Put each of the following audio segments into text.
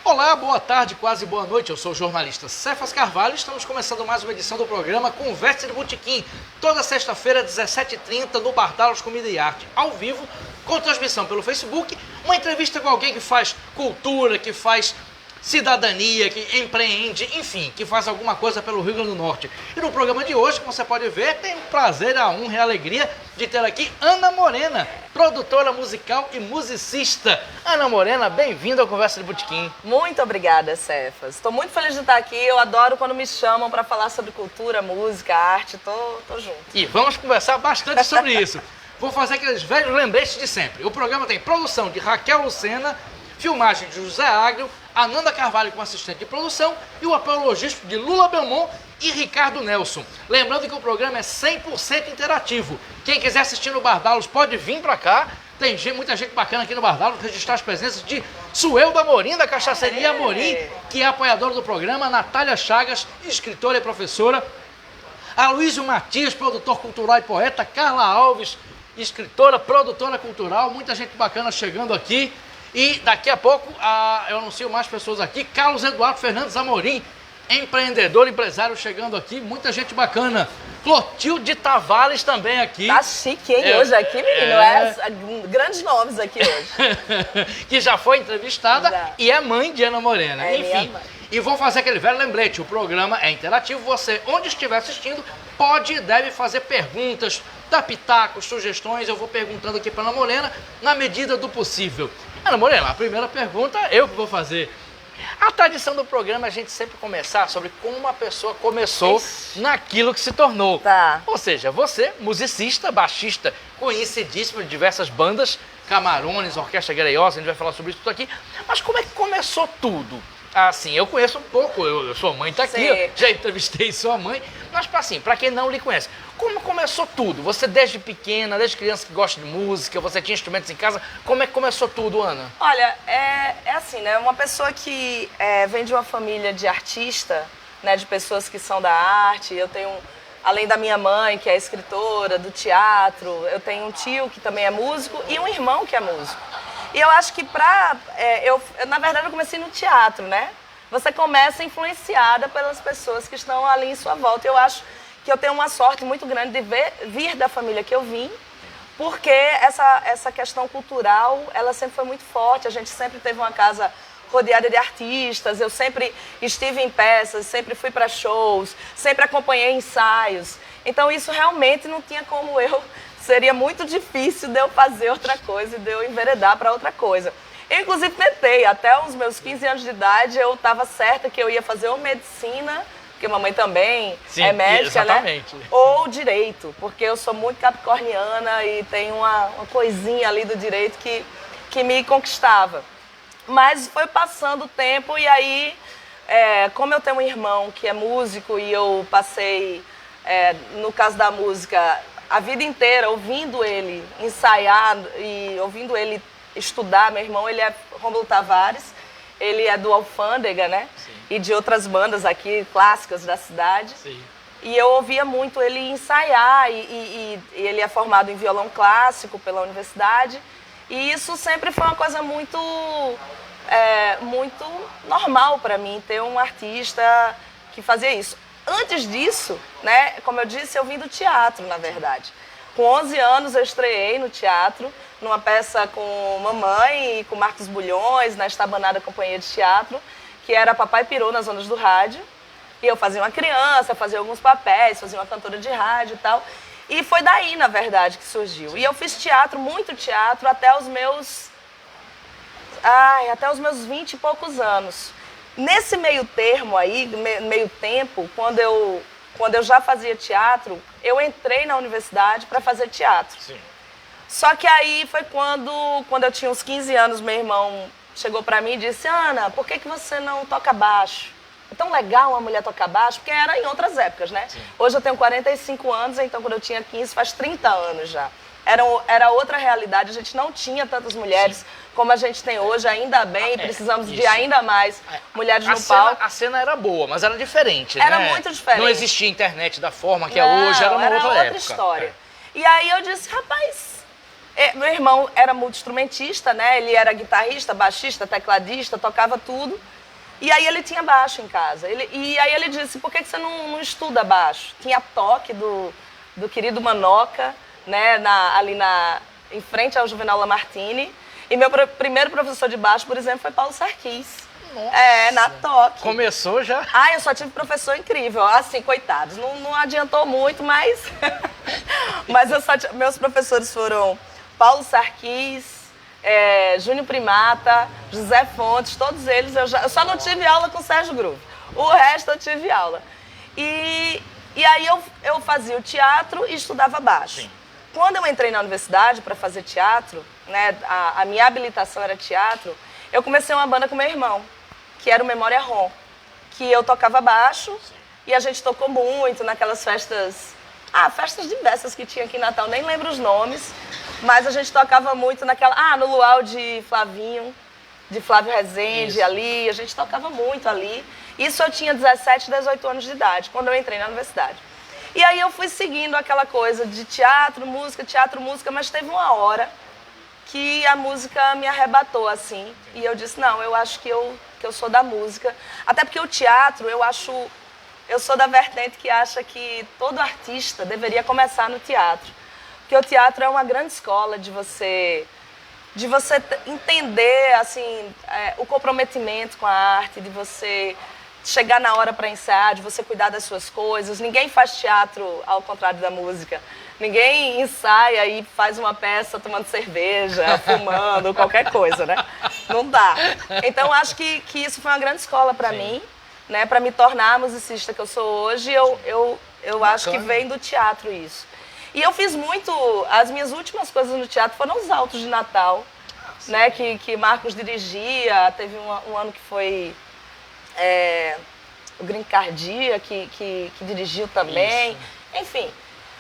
Olá, boa tarde, quase boa noite. Eu sou o jornalista Cefas Carvalho e estamos começando mais uma edição do programa Conversa de Botequim. Toda sexta-feira, 17h30, no Bardalos Comida e Arte, ao vivo, com transmissão pelo Facebook. Uma entrevista com alguém que faz cultura, que faz cidadania, que empreende, enfim, que faz alguma coisa pelo Rio Grande do Norte. E no programa de hoje, como você pode ver, tem o prazer, a honra e a alegria de ter aqui Ana Morena, produtora musical e musicista. Ana Morena, bem-vinda ao Conversa de Botequim. Muito obrigada, Cefas. Estou muito feliz de estar aqui. Eu adoro quando me chamam para falar sobre cultura, música, arte. Tô junto. E vamos conversar bastante sobre isso. Vou fazer aqueles velhos lembretes de sempre. O programa tem produção de Raquel Lucena, filmagem de José Agrio, Ananda Carvalho como assistente de produção e o apoio logístico de Lula Belmont e Ricardo Nelson. Lembrando que o programa é 100% interativo. Quem quiser assistir no Bardalos pode vir para cá. Tem muita gente bacana aqui no Bardalos, registrar as presenças de Suelda Amorim, da Cachaceria Amorim, que é apoiadora do programa, Natália Chagas, escritora e professora, Aloysio Matias, produtor cultural e poeta, Carla Alves, escritora, produtora cultural, muita gente bacana chegando aqui. E daqui a pouco eu anuncio mais pessoas aqui. Carlos Eduardo Fernandes Amorim, empreendedor, empresário chegando aqui. Muita gente bacana. Clotilde Tavares também aqui. Tá chique, hein, hoje aqui, menino. Grandes nomes aqui hoje. Que já foi entrevistada e é mãe de Ana Morena. Enfim, e vou fazer aquele velho lembrete. O programa é interativo. Você, onde estiver assistindo, pode e deve fazer perguntas, dar pitacos, sugestões. Eu vou perguntando aqui para Ana Morena na medida do possível. Ana Morena, a primeira pergunta eu que vou fazer. A tradição do programa é a gente sempre começar sobre como uma pessoa começou naquilo que se tornou. Tá. Ou seja, você, musicista, baixista, conhecidíssimo de diversas bandas, Camarões, Orquestra Greiosa, a gente vai falar sobre isso tudo aqui. Mas como é que começou tudo? Assim, eu conheço um pouco, sua mãe está aqui, já entrevistei sua mãe, mas assim, para quem não lhe conhece, como começou tudo? Você desde pequena, desde criança que gosta de música, você tinha instrumentos em casa, como é que começou tudo, Ana? Olha, é assim, né, uma pessoa que vem de uma família de artista, né, de pessoas que são da arte, eu tenho, além da minha mãe, que é escritora, do teatro, eu tenho um tio que também é músico e um irmão que é músico. E eu acho que na verdade eu comecei no teatro, né? Você começa influenciada pelas pessoas que estão ali em sua volta. Eu acho que eu tenho uma sorte muito grande de vir da família que eu vim, porque essa questão cultural, ela sempre foi muito forte. A gente sempre teve uma casa rodeada de artistas, eu sempre estive em peças, sempre fui para shows, sempre acompanhei ensaios. Então isso realmente não tinha como seria muito difícil de eu fazer outra coisa e de eu enveredar para outra coisa. Eu, inclusive, tentei. Até os meus 15 anos de idade, eu estava certa que eu ia fazer ou medicina, porque mamãe também é médica, exatamente, né? Ou direito, porque eu sou muito capricorniana e tem uma coisinha ali do direito que me conquistava. Mas foi passando o tempo e aí, como eu tenho um irmão que é músico e eu passei, no caso da música, a vida inteira ouvindo ele ensaiar e ouvindo ele estudar. Meu irmão, ele é Rômulo Tavares, ele é do Alfândega, né? Sim. E de outras bandas aqui, clássicas da cidade. Sim. E eu ouvia muito ele ensaiar e ele é formado em violão clássico pela universidade. E isso sempre foi uma coisa muito normal para mim, ter um artista que fazia isso. Antes disso, né, como eu disse, eu vim do teatro, na verdade. Com 11 anos eu estreiei no teatro, numa peça com mamãe e com Marcos Bulhões, na Estabanada Companhia de Teatro, que era Papai Pirou nas ondas do rádio. E eu fazia uma criança, fazia alguns papéis, fazia uma cantora de rádio e tal. E foi daí, na verdade, que surgiu. E eu fiz teatro, muito teatro, até os meus 20 e poucos anos. Nesse meio termo aí, meio tempo, quando eu já fazia teatro, eu entrei na universidade para fazer teatro. Sim. Só que aí foi quando eu tinha uns 15 anos, meu irmão chegou para mim e disse: Ana, por que você não toca baixo? É tão legal uma mulher tocar baixo, porque era em outras épocas, né? Sim. Hoje eu tenho 45 anos, então quando eu tinha 15, faz 30 anos já. Era outra realidade, a gente não tinha tantas mulheres como a gente tem hoje, ainda bem, precisamos de ainda mais mulheres no palco. A cena era boa, mas era diferente, né? Era muito diferente. Não existia internet da forma que é hoje, era uma outra época. História. E aí eu disse, rapaz, meu irmão era multi-instrumentista, né? Ele era guitarrista, baixista, tecladista, tocava tudo. E aí ele tinha baixo em casa. E aí ele disse, por que você não estuda baixo? Tinha toque do querido Manoca, né, em frente ao Juvenal Lamartine. E meu primeiro professor de baixo, por exemplo, foi Paulo Sarquis. Nossa. Na toque. Começou já? Eu só tive professor incrível. Assim, coitados. Não adiantou muito, mas... mas meus professores foram Paulo Sarquis, Júnior Primata, José Fontes, todos eles. Eu só não tive aula com o Sérgio Groove. O resto eu tive aula. E aí eu fazia o teatro e estudava baixo. Sim. Quando eu entrei na universidade para fazer teatro, né, a minha habilitação era teatro, eu comecei uma banda com meu irmão, que era o Memória Rom, que eu tocava baixo. Sim. E a gente tocou muito naquelas festas, festas diversas que tinha aqui em Natal, nem lembro os nomes, mas a gente tocava muito no luau de Flavinho, de Flávio Rezende. Isso. Ali, a gente tocava muito ali. Isso eu tinha 17, 18 anos de idade, quando eu entrei na universidade. E aí eu fui seguindo aquela coisa de teatro, música, mas teve uma hora que a música me arrebatou, assim. E eu disse, não, eu acho que eu sou da música. Até porque o teatro, eu sou da vertente que acha que todo artista deveria começar no teatro. Porque o teatro é uma grande escola de você entender, assim, o comprometimento com a arte, de você chegar na hora para ensaiar, de você cuidar das suas coisas. Ninguém faz teatro ao contrário da música. Ninguém ensaia e faz uma peça tomando cerveja, fumando, qualquer coisa, né? Não dá. Então, acho que isso foi uma grande escola para mim, né? Para me tornar a musicista que eu sou hoje, eu acho que vem do teatro isso. E eu fiz muito... As minhas últimas coisas no teatro foram os Altos de Natal, né? Que Marcos dirigia. Teve um ano que foi o Grincardia, que dirigiu também. Isso. Enfim...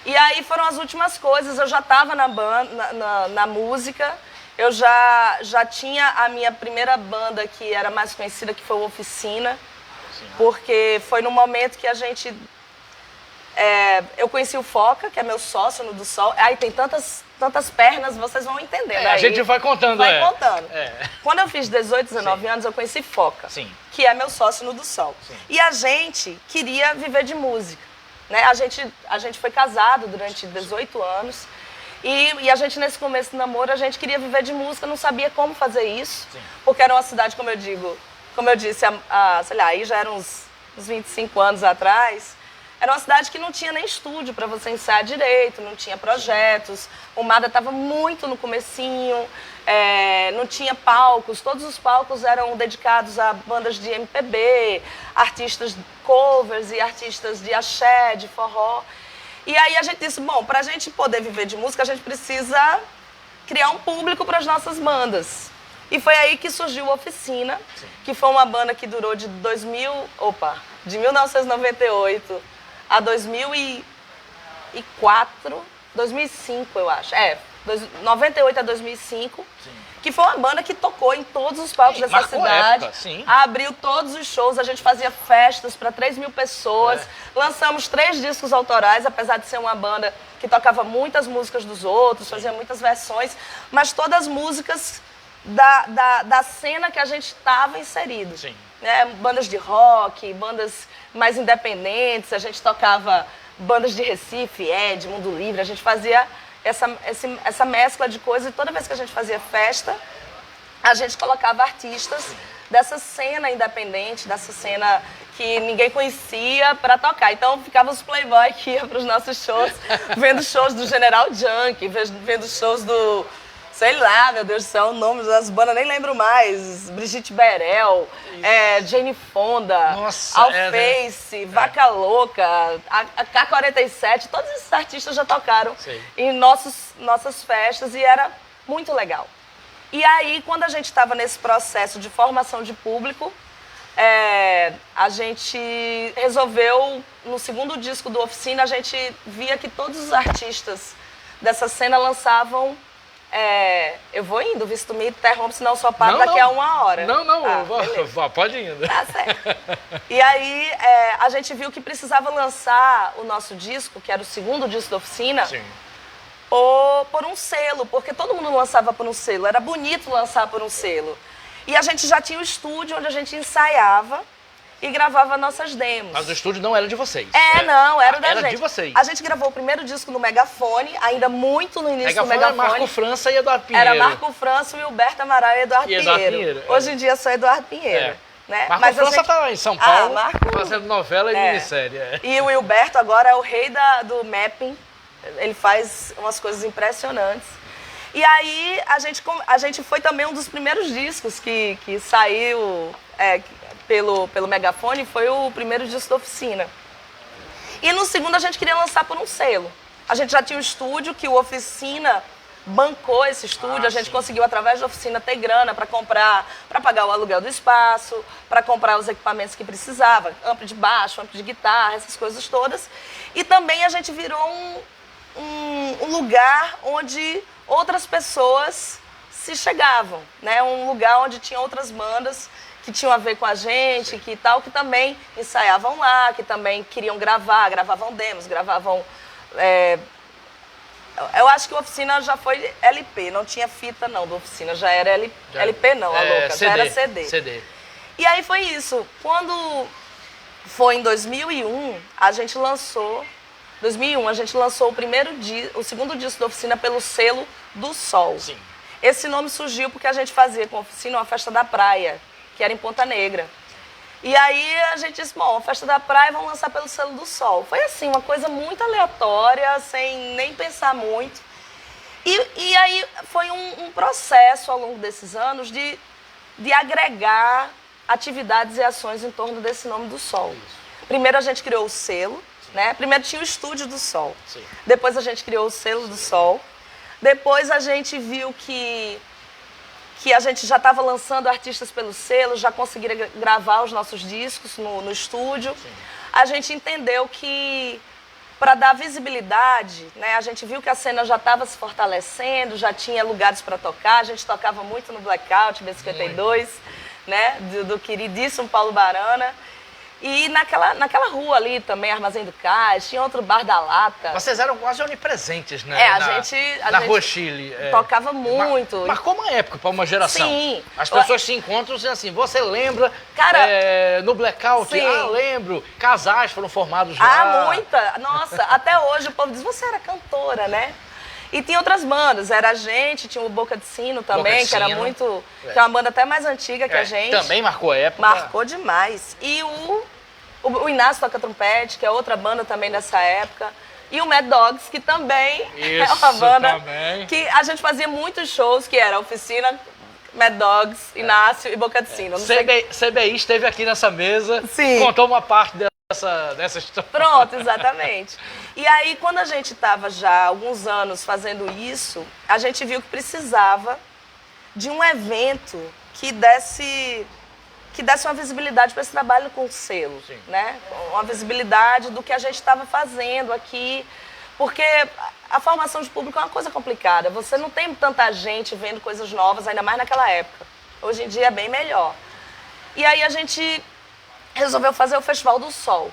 E aí foram as últimas coisas, eu já estava na música, eu já tinha a minha primeira banda que era mais conhecida, que foi o Oficina. Sim. Porque foi no momento que a gente... eu conheci o Foca, que é meu sócio no Do Sol. Aí tem tantas pernas, vocês vão entender. A gente vai contando, contando. Quando eu fiz 18, 19 anos, eu conheci Foca, Sim. que é meu sócio no Do Sol. Sim. E a gente queria viver de música. Né? A gente foi casado durante 18 anos e a gente, nesse começo do namoro, a gente queria viver de música, não sabia como fazer isso. Sim. Porque era uma cidade, como eu disse, sei lá, aí já eram uns 25 anos atrás, era uma cidade que não tinha nem estúdio para você ensaiar direito, não tinha projetos, o Mada estava muito no comecinho, não tinha palcos, todos os palcos eram dedicados a bandas de MPB, artistas covers e artistas de axé, de forró. E aí a gente disse, bom, para a gente poder viver de música, a gente precisa criar um público para as nossas bandas. E foi aí que surgiu a Oficina, Sim. que foi uma banda que durou de 1998 a 2004, 2005, eu acho. 98 a 2005, Sim. que foi uma banda que tocou em todos os palcos dessa cidade. Época, sim. Abriu todos os shows, a gente fazia festas para 3.000 pessoas. Lançamos 3 discos autorais, apesar de ser uma banda que tocava muitas músicas dos outros, Sim. fazia muitas versões, mas todas músicas da cena que a gente estava inserido. Sim. Né? Bandas de rock, bandas mais independentes, a gente tocava bandas de Recife, Mundo Livre, a gente fazia essa mescla de coisas, e toda vez que a gente fazia festa, a gente colocava artistas dessa cena independente, dessa cena que ninguém conhecia, para tocar. Então ficava os playboy que iam para os nossos shows, vendo shows do General Junk, vendo shows do... Sei lá, meu Deus do céu, o nome das bandas, nem lembro mais. Brigitte Berel, Jane Fonda, Nossa, Alface, Vaca Louca, a K-47, todos esses artistas já tocaram em nossas festas e era muito legal. E aí, quando a gente estava nesse processo de formação de público, a gente resolveu, no segundo disco do Oficina, a gente via que todos os artistas dessa cena lançavam... eu vou indo, visto tu me interrompe, senão eu só paro daqui a 1 hora. Não, pode ir indo. Tá certo. E aí a gente viu que precisava lançar o nosso disco, que era o segundo disco da Oficina, Sim. por um selo, porque todo mundo lançava por um selo, era bonito lançar por um selo. E a gente já tinha um estúdio onde a gente ensaiava e gravava nossas demos. Mas o estúdio não era de vocês. Não, era da gente. Era de vocês. A gente gravou o primeiro disco no Megafone, ainda muito no início do Megafone. Era Marco França e Eduardo Pinheiro. Era Marco França, Wilberto Amaral e Eduardo Pinheiro. Hoje em dia sou Eduardo Pinheiro. Né? Marco França tá em São Paulo fazendo novela e minissérie. E o Wilberto agora é o rei do mapping. Ele faz umas coisas impressionantes. E aí a gente foi também um dos primeiros discos que saiu pelo Megafone, foi o primeiro disco da Oficina. E no segundo a gente queria lançar por um selo. A gente já tinha um estúdio que o Oficina bancou esse estúdio, a gente conseguiu através da Oficina ter grana para comprar, para pagar o aluguel do espaço, para comprar os equipamentos que precisava, amplo de baixo, amplo de guitarra, essas coisas todas. E também a gente virou um lugar onde outras pessoas se chegavam, né? Um lugar onde tinha outras bandas que tinham a ver com a gente, que também ensaiavam lá, que também queriam gravavam demos, gravavam... Eu acho que o Oficina já foi LP, não tinha fita não do Oficina, já era LP não, a louca, CD, já era CD. E aí foi isso, quando foi em 2001, a gente lançou o segundo disco da Oficina pelo selo do Sol. Sim. Esse nome surgiu porque a gente fazia com a Oficina uma festa da praia, que era em Ponta Negra. E aí a gente disse, bom, a festa da praia vamos lançar pelo selo do Sol. Foi assim, uma coisa muito aleatória, sem nem pensar muito. E aí foi um processo ao longo desses anos de agregar atividades e ações em torno desse nome do Sol. Primeiro a gente criou o selo, né? Primeiro tinha o Estúdio do Sol. Sim. Depois a gente criou o Selo do Sol. Depois a gente viu que a gente já estava lançando artistas pelo selo, já conseguiram gravar os nossos discos no estúdio. Sim. A gente entendeu que, para dar visibilidade, né, a gente viu que a cena já estava se fortalecendo, já tinha lugares para tocar, a gente tocava muito no Blackout, B52, né, do queridíssimo Paulo Barana. E naquela rua ali também, Armazém do Cais, tinha outro Bar da Lata. Vocês eram quase onipresentes, né? Na Rua Chile. Tocava muito. Marcou uma época para uma geração. Sim. As pessoas se encontram e dizem assim, você lembra no Blackout? Sim. Lembro. Casais foram formados lá. Muita. Nossa, até hoje o povo diz, você era cantora, né? E tinha outras bandas, era a gente, tinha o Boca de Sino também, que era muito... Que é uma banda até mais antiga que a gente. Também marcou época. Marcou demais. E o Inácio Toca Trompete, que é outra banda também dessa época. E o Mad Dogs, que também é uma banda que a gente fazia muitos shows, que era Oficina, Mad Dogs, Inácio e Boca de Sino. CBI esteve aqui nessa mesa, Sim. Contou uma parte dessa história. Pronto, exatamente. E aí, quando a gente estava já há alguns anos fazendo isso, a gente viu que precisava de um evento que desse uma visibilidade para esse trabalho com o selo, né? Uma visibilidade do que a gente estava fazendo aqui, porque a formação de público é uma coisa complicada. Você não tem tanta gente vendo coisas novas, ainda mais naquela época. Hoje em dia é bem melhor. E aí a gente resolveu fazer o Festival do Sol,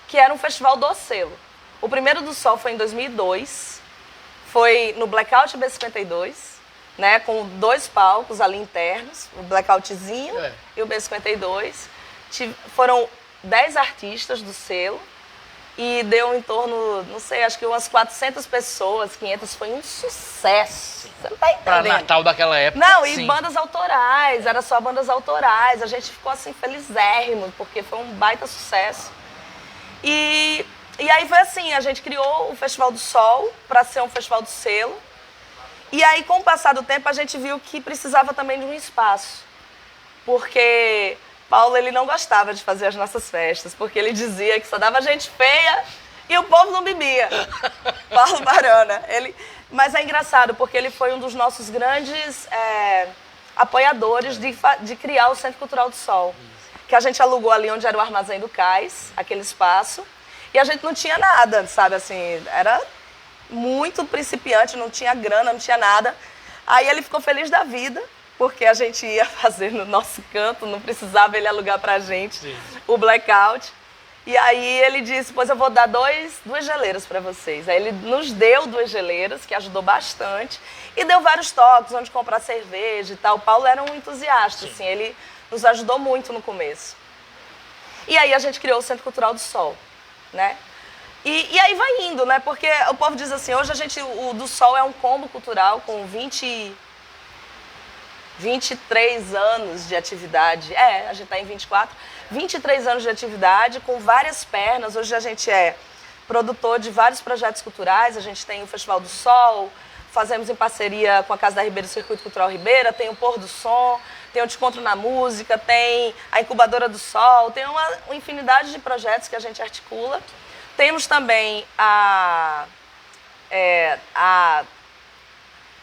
que era um festival do selo. O primeiro do Sol foi em 2002, foi no Blackout B52, né, com 2 palcos ali internos, o Blackoutzinho e o B52. Foram 10 artistas do selo e deu em torno, não sei, acho que umas 400 pessoas, 500, foi um sucesso. Você não tá entendendo? Pra Natal daquela época. Não, e bandas autorais, era só bandas autorais. A gente ficou assim felizérrimo, porque foi um baita sucesso. E aí foi assim, a gente criou o Festival do Sol para ser um festival do selo. E aí, com o passar do tempo, a gente viu que precisava também de um espaço. Porque Paulo, ele não gostava de fazer as nossas festas, porque ele dizia que só dava gente feia e o povo não bebia. Paulo Barana. Mas é engraçado, porque ele foi um dos nossos grandes apoiadores de criar o Centro Cultural do Sol. Que a gente alugou ali onde era o Armazém do Cais, aquele espaço. E a gente não tinha nada, sabe, assim, era muito principiante, não tinha grana, não tinha nada. Aí ele ficou feliz da vida, porque a gente ia fazer no nosso canto, não precisava ele alugar pra gente o Blackout. E aí ele disse, pois eu vou dar duas geleiras para vocês. Aí ele nos deu 2 geleiras, que ajudou bastante, e deu vários toques, onde comprar cerveja e tal. O Paulo era um entusiasta, assim, ele nos ajudou muito no começo. E aí a gente criou o Centro Cultural do Sol, né? E aí vai indo, né? Porque o povo diz assim, hoje o do Sol é um combo cultural com 23 anos de atividade. A gente está em 24. 23 anos de atividade, com várias pernas. Hoje a gente é produtor de vários projetos culturais. A gente tem o Festival do Sol, fazemos em parceria com a Casa da Ribeira, o Circuito Cultural Ribeira, tem o Pôr do Som, tem o Descontro na Música, tem a Incubadora do Sol, tem uma infinidade de projetos que a gente articula. Temos também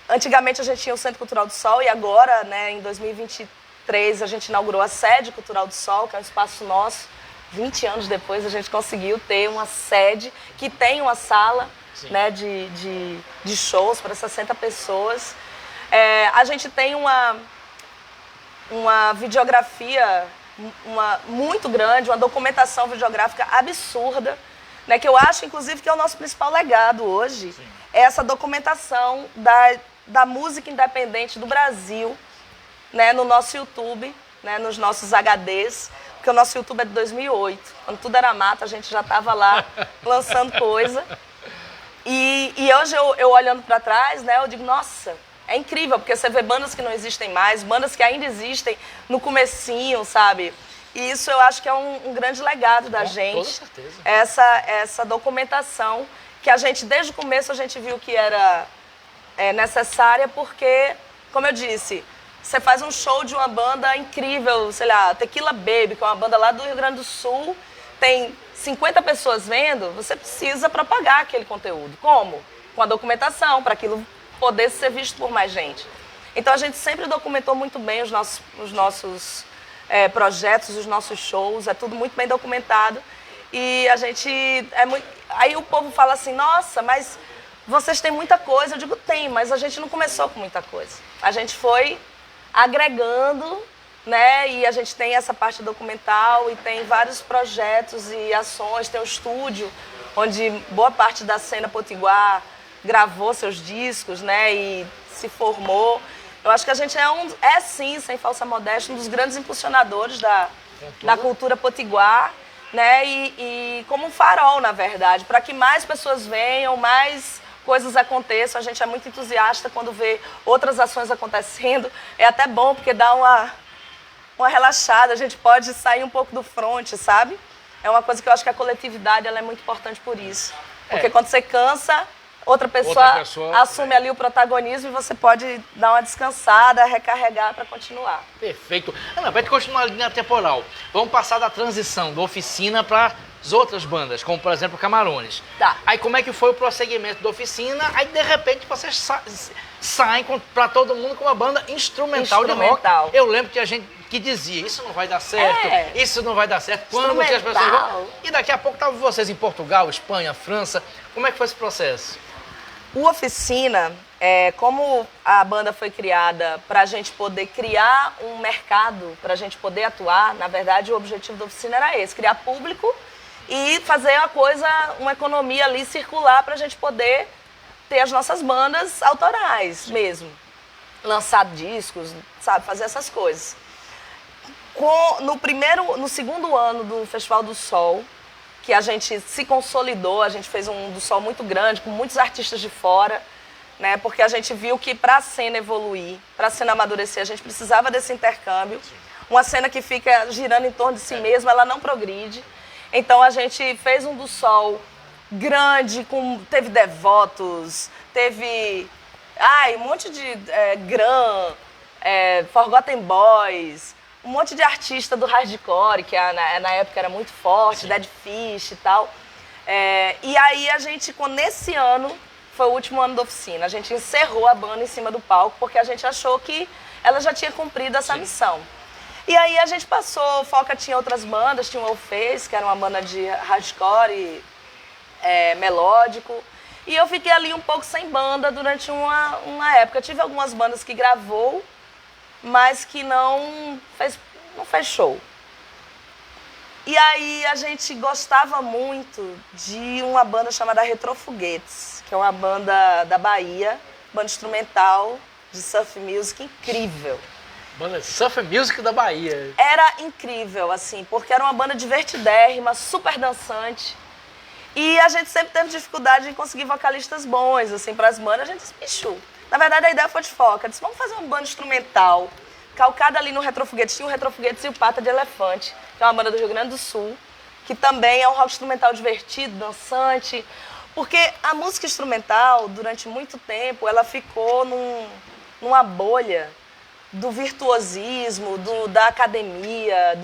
antigamente a gente tinha o Centro Cultural do Sol e agora, né, em 2023, a gente inaugurou a sede Cultural do Sol, que é um espaço nosso. 20 anos depois a gente conseguiu ter uma sede que tem uma sala, né, de shows para 60 pessoas. A gente tem uma videografia muito grande, uma documentação videográfica absurda, né, que eu acho, inclusive, que é o nosso principal legado hoje. Sim. É essa documentação da música independente do Brasil, né, no nosso YouTube, né, nos nossos HDs, porque o nosso YouTube é de 2008. Quando tudo era mato, a gente já estava lá lançando coisa. E hoje, eu olhando para trás, né, eu digo, nossa, é incrível, porque você vê bandas que não existem mais, bandas que ainda existem no comecinho, sabe? E isso eu acho que é um grande legado da gente. Com certeza. Essa documentação que a gente, desde o começo, a gente viu que era necessária, porque, como eu disse, você faz um show de uma banda incrível, sei lá, Tequila Baby, que é uma banda lá do Rio Grande do Sul, tem 50 pessoas vendo, você precisa propagar aquele conteúdo. Como? Com a documentação, para aquilo poder ser visto por mais gente. Então a gente sempre documentou muito bem os nossos projetos, os nossos shows, é tudo muito bem documentado. E a gente aí o povo fala assim, nossa, mas vocês têm muita coisa. Eu digo, tem, mas a gente não começou com muita coisa. A gente foi agregando, né? E a gente tem essa parte documental e tem vários projetos e ações, tem um estúdio onde boa parte da cena potiguar gravou seus discos, né? E se formou. Eu acho que a gente sim, sem falsa modéstia, um dos grandes impulsionadores da cultura potiguar, né? E como um farol, na verdade, para que mais pessoas venham, mais coisas aconteçam. A gente é muito entusiasta quando vê outras ações acontecendo. É até bom, porque dá uma relaxada, a gente pode sair um pouco do fronte, sabe? É uma coisa que eu acho que a coletividade ela é muito importante por isso. Porque quando você cansa, outra pessoa assume ali o protagonismo e você pode dar uma descansada, recarregar para continuar. Perfeito. Ana, para continuar a linha temporal, vamos passar da transição da Oficina para as outras bandas, como por exemplo Camarões. Tá. Aí como é que foi o prosseguimento da Oficina? Aí de repente vocês saem para todo mundo com uma banda instrumental de rock. Eu lembro que a gente que dizia, isso não vai dar certo, isso não vai dar certo. Quando que as pessoas vão... E daqui a pouco estavam vocês em Portugal, Espanha, França. Como é que foi esse processo? O Oficina, como a banda foi criada para a gente poder criar um mercado, para a gente poder atuar, na verdade o objetivo da Oficina era esse, criar público e fazer uma economia ali circular para a gente poder ter as nossas bandas autorais mesmo. Lançar discos, sabe, fazer essas coisas. No segundo ano do Festival do Sol, que a gente se consolidou, a gente fez um do Sol muito grande, com muitos artistas de fora, né? Porque a gente viu que para a cena evoluir, para a cena amadurecer, a gente precisava desse intercâmbio. Uma cena que fica girando em torno de si mesma, ela não progride. Então a gente fez um do Sol grande, teve Devotos, teve um monte de Gran, Forgotten Boys, um monte de artista do hardcore, que na época era muito forte, Dead Fish e tal. E aí a gente, nesse ano, foi o último ano da Oficina, a gente encerrou a banda em cima do palco, porque a gente achou que ela já tinha cumprido essa missão. E aí a gente passou, Foca tinha outras bandas, tinha o Alface, que era uma banda de hardcore melódico. E eu fiquei ali um pouco sem banda durante uma época. Tive algumas bandas que gravou, mas que não fez show. E aí a gente gostava muito de uma banda chamada Retrofoguetes, que é uma banda da Bahia, banda instrumental de surf music incrível. Banda Surf Music da Bahia. Era incrível, assim, porque era uma banda divertidérrima, super dançante. E a gente sempre teve dificuldade em conseguir vocalistas bons, assim, para as bandas. A gente disse, bicho, na verdade a ideia foi de foca. Disse, vamos fazer uma banda instrumental, calcada ali no Retrofoguetes. Tinha o Retrofoguetes e o Pata de Elefante, que é uma banda do Rio Grande do Sul, que também é um rock instrumental divertido, dançante. Porque a música instrumental, durante muito tempo, ela ficou numa bolha do virtuosismo, da academia,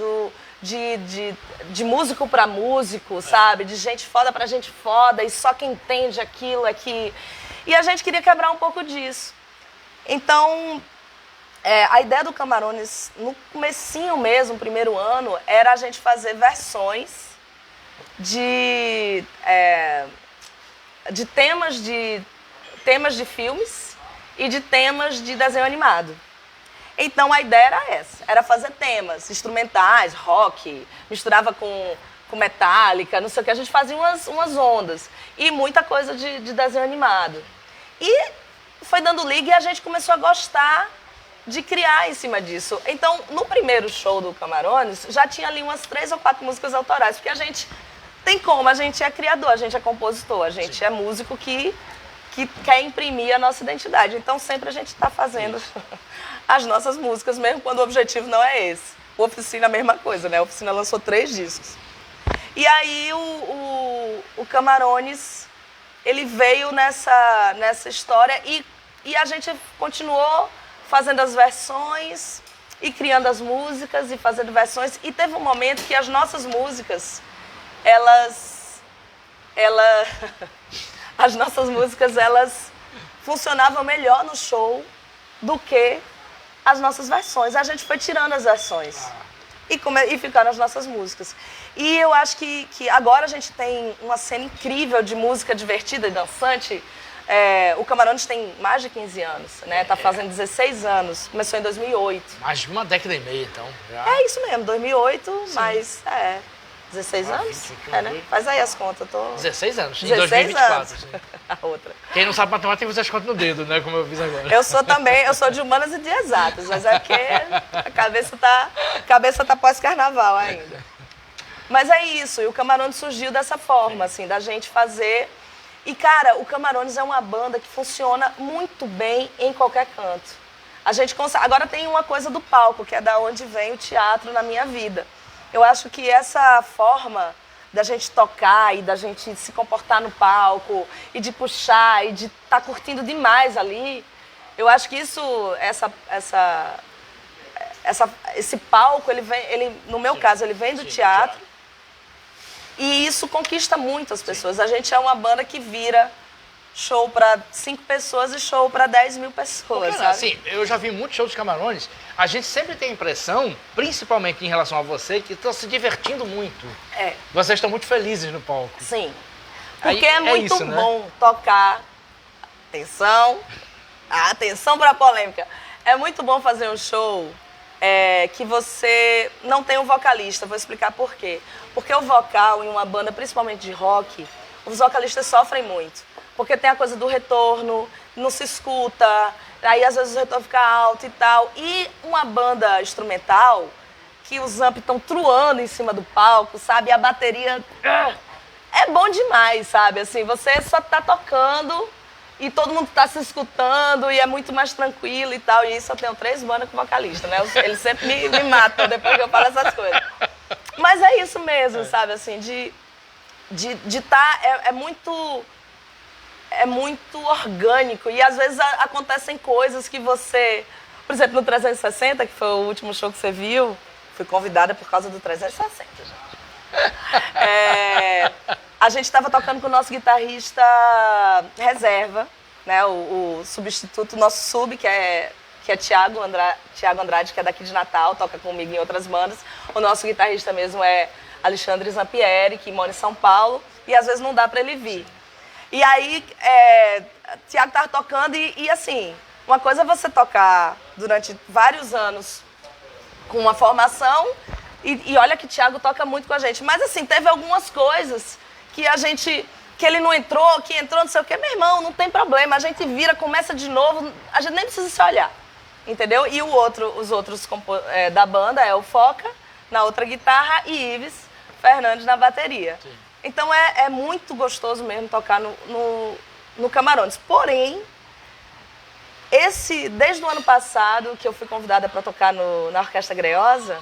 de músico para músico, sabe? De gente foda para gente foda, e só quem entende aquilo é que... E a gente queria quebrar um pouco disso. Então, a ideia do Camarones, no comecinho mesmo, primeiro ano, era a gente fazer versões de temas de filmes e de temas de desenho animado. Então a ideia era essa, era fazer temas instrumentais, rock, misturava com Metallica, não sei o que, a gente fazia umas ondas e muita coisa de desenho animado. E foi dando liga e a gente começou a gostar de criar em cima disso. Então, no primeiro show do Camarones, já tinha ali umas 3 ou 4 músicas autorais, porque a gente tem como, a gente é criador, a gente é compositor, a gente é músico que quer imprimir a nossa identidade. Então, sempre a gente está fazendo as nossas músicas, mesmo quando o objetivo não é esse. O Oficina, a mesma coisa, né? A Oficina lançou 3 discos. E aí, o Camarones, ele veio nessa história e a gente continuou fazendo as versões e criando as músicas e fazendo versões. E teve um momento que as nossas músicas, as nossas músicas, elas funcionavam melhor no show do que as nossas versões. A gente foi tirando as versões e ficaram as nossas músicas. E eu acho que agora a gente tem uma cena incrível de música divertida e dançante. O Camarones tem mais de 15 anos, né? Tá fazendo 16 anos, começou em 2008. Mais de uma década e meia, então. Já. É isso mesmo, 2008, sim. Mas 16 anos? 20, né? Faz aí as contas. 16 anos, em 16 2024. anos. Sim. A outra. Quem não sabe matemática tem que fazer as contas no dedo, né? Como eu fiz agora. Eu sou de humanas e de exatas, mas é porque a cabeça tá pós-carnaval ainda. Mas é isso, e o Camarones surgiu dessa forma, assim, da gente fazer. E, cara, o Camarones é uma banda que funciona muito bem em qualquer canto. A gente consegue. Agora tem uma coisa do palco, que é da onde vem o teatro na minha vida. Eu acho que essa forma da gente tocar e da gente se comportar no palco e de puxar e de estar curtindo demais ali, eu acho que esse palco, no meu caso, ele vem do teatro e isso conquista muito as pessoas. A gente é uma banda que vira show para 5 pessoas e show para 10 mil pessoas, sabe? Assim, eu já vi muitos shows dos Camarones, a gente sempre tem a impressão, principalmente em relação a você, que estão se divertindo muito. Vocês estão muito felizes no palco. Sim, porque é muito isso, bom, né? Tocar. Atenção para a polêmica. É muito bom fazer um show que você não tem um vocalista. Vou explicar por quê. Porque o vocal em uma banda, principalmente de rock, os vocalistas sofrem muito. Porque tem a coisa do retorno, não se escuta, aí às vezes o retorno fica alto e tal. E uma banda instrumental, que os amps estão truando em cima do palco, sabe? E a bateria é bom demais, sabe? Assim, você só tá tocando e todo mundo tá se escutando e é muito mais tranquilo e tal. E isso eu tenho 3 bandas com vocalista, né? Eles sempre me matam depois que eu falo essas coisas. Mas é isso mesmo, sabe? Assim, de tá... É muito orgânico e às vezes acontecem coisas que você... Por exemplo, no 360, que foi o último show que você viu, fui convidada por causa do 360, gente. A gente estava tocando com o nosso guitarrista reserva, né? O substituto, nosso sub, que é Thiago Andrade, que é daqui de Natal, toca comigo em outras bandas. O nosso guitarrista mesmo é Alexandre Zampieri, que mora em São Paulo, e às vezes não dá para ele vir. E aí, Thiago estava tocando e assim, uma coisa é você tocar durante vários anos com uma formação E olha que Thiago toca muito com a gente. Mas assim, teve algumas coisas que que ele não entrou, que entrou, não sei o quê. Meu irmão, não tem problema. A gente vira, começa de novo, a gente nem precisa se olhar. Entendeu? E os outros da banda é o Foca na outra guitarra e Ives Fernandes na bateria. Sim. Então é muito gostoso mesmo tocar no Camarões. Porém, desde o ano passado, que eu fui convidada para tocar na Orquestra Greosa,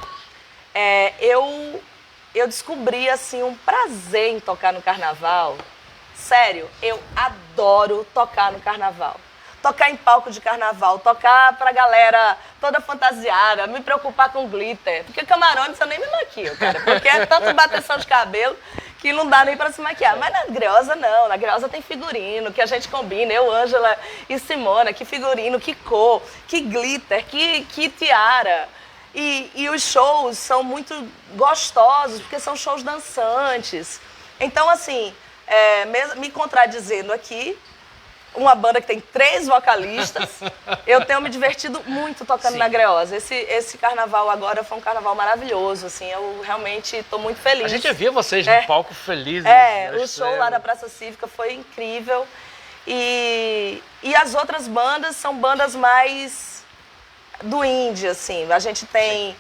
eu descobri assim, um prazer em tocar no carnaval. Sério, eu adoro tocar no carnaval. Tocar em palco de carnaval, tocar pra galera toda fantasiada, me preocupar com glitter. Porque Camarões eu nem me maquio, cara. Porque é tanto bateção de cabelo que não dá nem pra se maquiar. Mas na Greosa não, na Greosa tem figurino, que a gente combina, eu, Ângela e Simona, que figurino, que cor, que glitter, que tiara. E os shows são muito gostosos, porque são shows dançantes. Então, assim, me contradizendo aqui, uma banda que tem 3 vocalistas, eu tenho me divertido muito tocando na Greosa. Esse carnaval agora foi um carnaval maravilhoso, assim, eu realmente estou muito feliz. A gente via vocês no palco felizes. O show lá da Praça Cívica foi incrível. E as outras bandas são bandas mais do indie, assim. A gente tem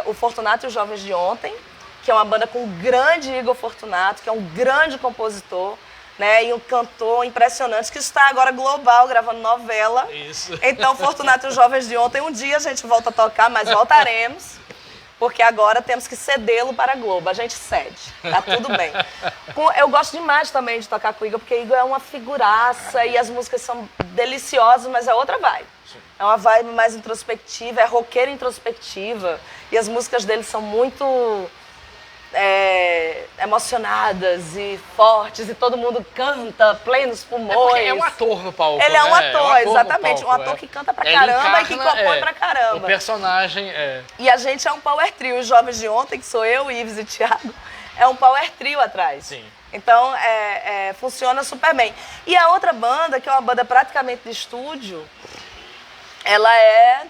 o Fortunato e os Jovens de Ontem, que é uma banda com o grande Igor Fortunato, que é um grande compositor, né, e um cantor impressionante, que está agora global, gravando novela. Isso. Então, Fortunato e os Jovens de Ontem, um dia a gente volta a tocar, mas voltaremos, porque agora temos que cedê-lo para a Globo. A gente cede, tá tudo bem. Eu gosto demais também de tocar com o Igor, porque o Igor é uma figuraça e as músicas são deliciosas, mas é outra vibe. Sim. É uma vibe mais introspectiva, é roqueira introspectiva, e as músicas dele são muito emocionadas e fortes, e todo mundo canta, plenos pulmões. Porque é um ator no palco. Ele é um ator, exatamente. Um ator que canta pra caramba e que compõe pra caramba. O personagem E a gente é um power trio. Os Jovens de Ontem, que sou eu, Ives e Thiago, é um power trio atrás. Sim. Então, funciona super bem. E a outra banda, que é uma banda praticamente de estúdio, ela é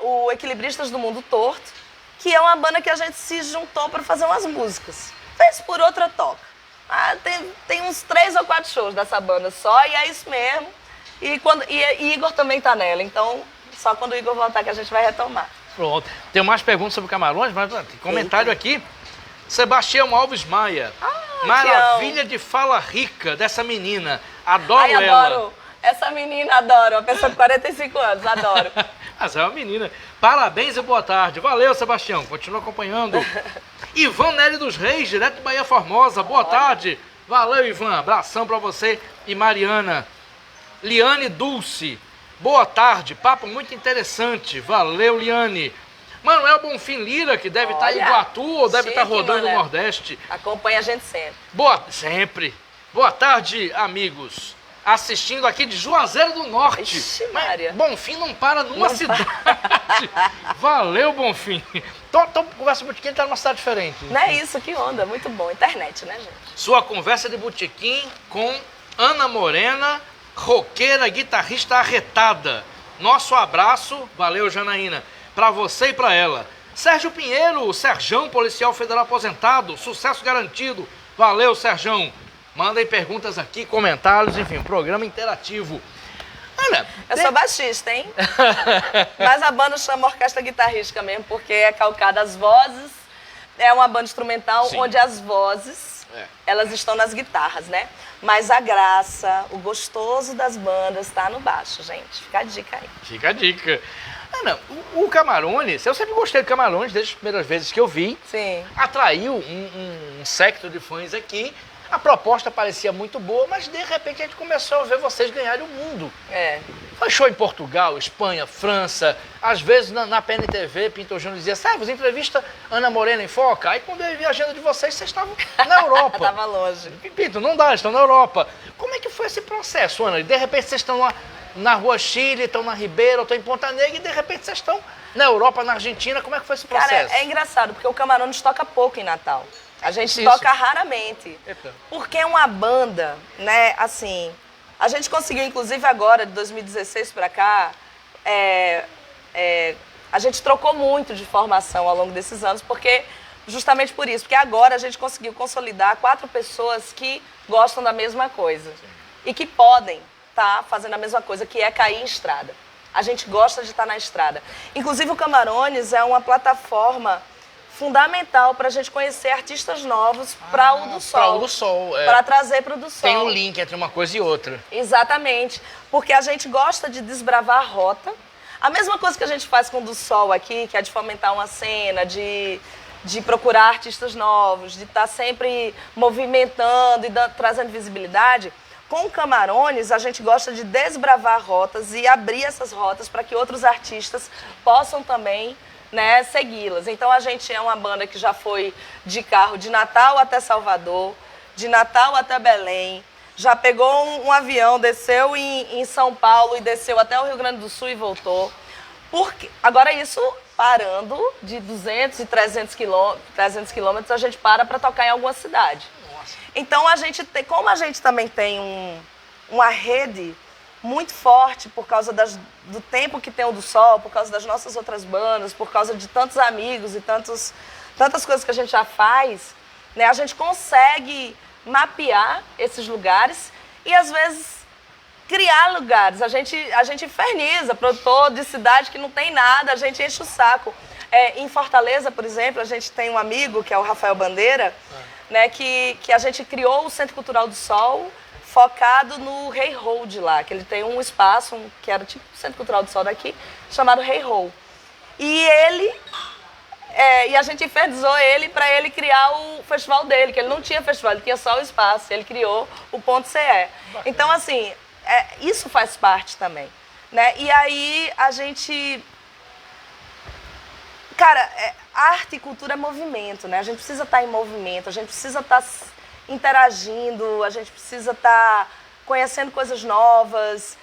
o Equilibristas do Mundo Torto, que é uma banda que a gente se juntou para fazer umas músicas. Vez por outra toca. Tem uns 3 ou 4 shows dessa banda só, e é isso mesmo. E Igor também tá nela, então só quando o Igor voltar que a gente vai retomar. Pronto. Tem mais perguntas sobre Camarões, mas tem comentário aqui. Sebastião Alves Maia. Maravilha de fala rica dessa menina. Adoro ela. Adoro. Essa menina, adoro. Uma pessoa de 45 anos, adoro. Mas é uma menina. Parabéns e boa tarde. Valeu, Sebastião. Continua acompanhando. Ivan Nery dos Reis, direto de Bahia Formosa. Boa tarde. Valeu, Ivan. Abração pra você e Mariana. Liane Dulce. Boa tarde. Papo muito interessante. Valeu, Liane. Manuel Bonfim Lira, que deve estar em Iguatu ou deve estar rodando no Nordeste. Acompanha a gente sempre. Sempre. Boa tarde, amigos. Assistindo aqui de Juazeiro do Norte. Ixi, Maria. Bonfim não para numa cidade. Valeu, Bonfim. Conversa Botequim tá numa cidade diferente. Não é isso, que onda. Muito bom. Internet, né, gente? Sua conversa de botequim com Ana Morena, roqueira, guitarrista arretada. Nosso abraço, valeu, Janaína, pra você e pra ela. Sérgio Pinheiro, o Serjão, policial federal aposentado, sucesso garantido. Valeu, Serjão. Mandem perguntas aqui, comentários, enfim, programa interativo. Ana, eu sou baixista, hein? Mas a banda chama Orquestra Guitarrística mesmo, porque é calcada as vozes. É uma banda instrumental. Sim. Onde as vozes, elas estão nas guitarras, né? Mas a graça, o gostoso das bandas tá no baixo, gente. Fica a dica aí. Fica a dica. Ana, o Camarões, eu sempre gostei do Camarões desde as primeiras vezes que eu vi. Sim. Atraiu um séquito de fãs aqui. A proposta parecia muito boa, mas de repente a gente começou a ver vocês ganharem o mundo. Foi show em Portugal, Espanha, França. Às vezes na PNTV, Pinto Júnior dizia, você entrevista Ana Morena em Foca? Aí quando eu vi a agenda de vocês, vocês estavam na Europa. Tava longe. Pinto, não dá, eles estão na Europa. Como é que foi esse processo, Ana? De repente vocês estão lá na Rua Chile, estão na Ribeira, estão em Ponta Negra, e de repente vocês estão na Europa, na Argentina. Como é que foi esse processo? Cara, é engraçado, porque o Camarões toca pouco em Natal. A gente toca raramente. Eita. Porque é uma banda, né, assim... A gente conseguiu, inclusive agora, de 2016 pra cá, A gente trocou muito de formação ao longo desses anos, porque justamente por isso, porque agora a gente conseguiu consolidar 4 pessoas que gostam da mesma coisa e que podem estar fazendo a mesma coisa, que é cair em estrada. A gente gosta de estar na estrada. Inclusive o Camarones é uma plataforma fundamental para a gente conhecer artistas novos para o do Sol. Para o do Sol, é. Para trazer para o do Sol. Tem um link entre uma coisa e outra. Exatamente, porque a gente gosta de desbravar a rota. A mesma coisa que a gente faz com o do Sol aqui, que é de fomentar uma cena, de procurar artistas novos, de estar sempre movimentando e trazendo visibilidade. Com o Camarones, a gente gosta de desbravar rotas e abrir essas rotas para que outros artistas possam também, né, segui-las. Então a gente é uma banda que já foi de carro de Natal até Salvador, de Natal até Belém, já pegou um avião, desceu em São Paulo e desceu até o Rio Grande do Sul e voltou. Agora isso parando de 200 e 300 quilômetros, a gente para tocar em alguma cidade. Então, como a gente também tem uma rede muito forte por causa do tempo que tem o do Sol, por causa das nossas outras bandas, por causa de tantos amigos e tantas coisas que a gente já faz, né, a gente consegue mapear esses lugares e, às vezes, criar lugares. A gente inferniza, produtor de cidade que não tem nada, a gente enche o saco. Em Fortaleza, por exemplo, a gente tem um amigo, que é o Rafael Bandeira, né, que a gente criou o Centro Cultural do Sol, focado no Rei Road lá, que ele tem um espaço, que era tipo o Centro Cultural do Sol daqui, chamado Rei Road. E a gente infernizou ele para ele criar o festival dele, que ele não tinha festival, ele tinha só o espaço, ele criou o Ponto CE. Então, assim, isso faz parte também, né? E aí a gente... Cara, arte e cultura é movimento, né? A gente precisa estar em movimento, a gente precisa estar interagindo, a gente precisa estar conhecendo coisas novas.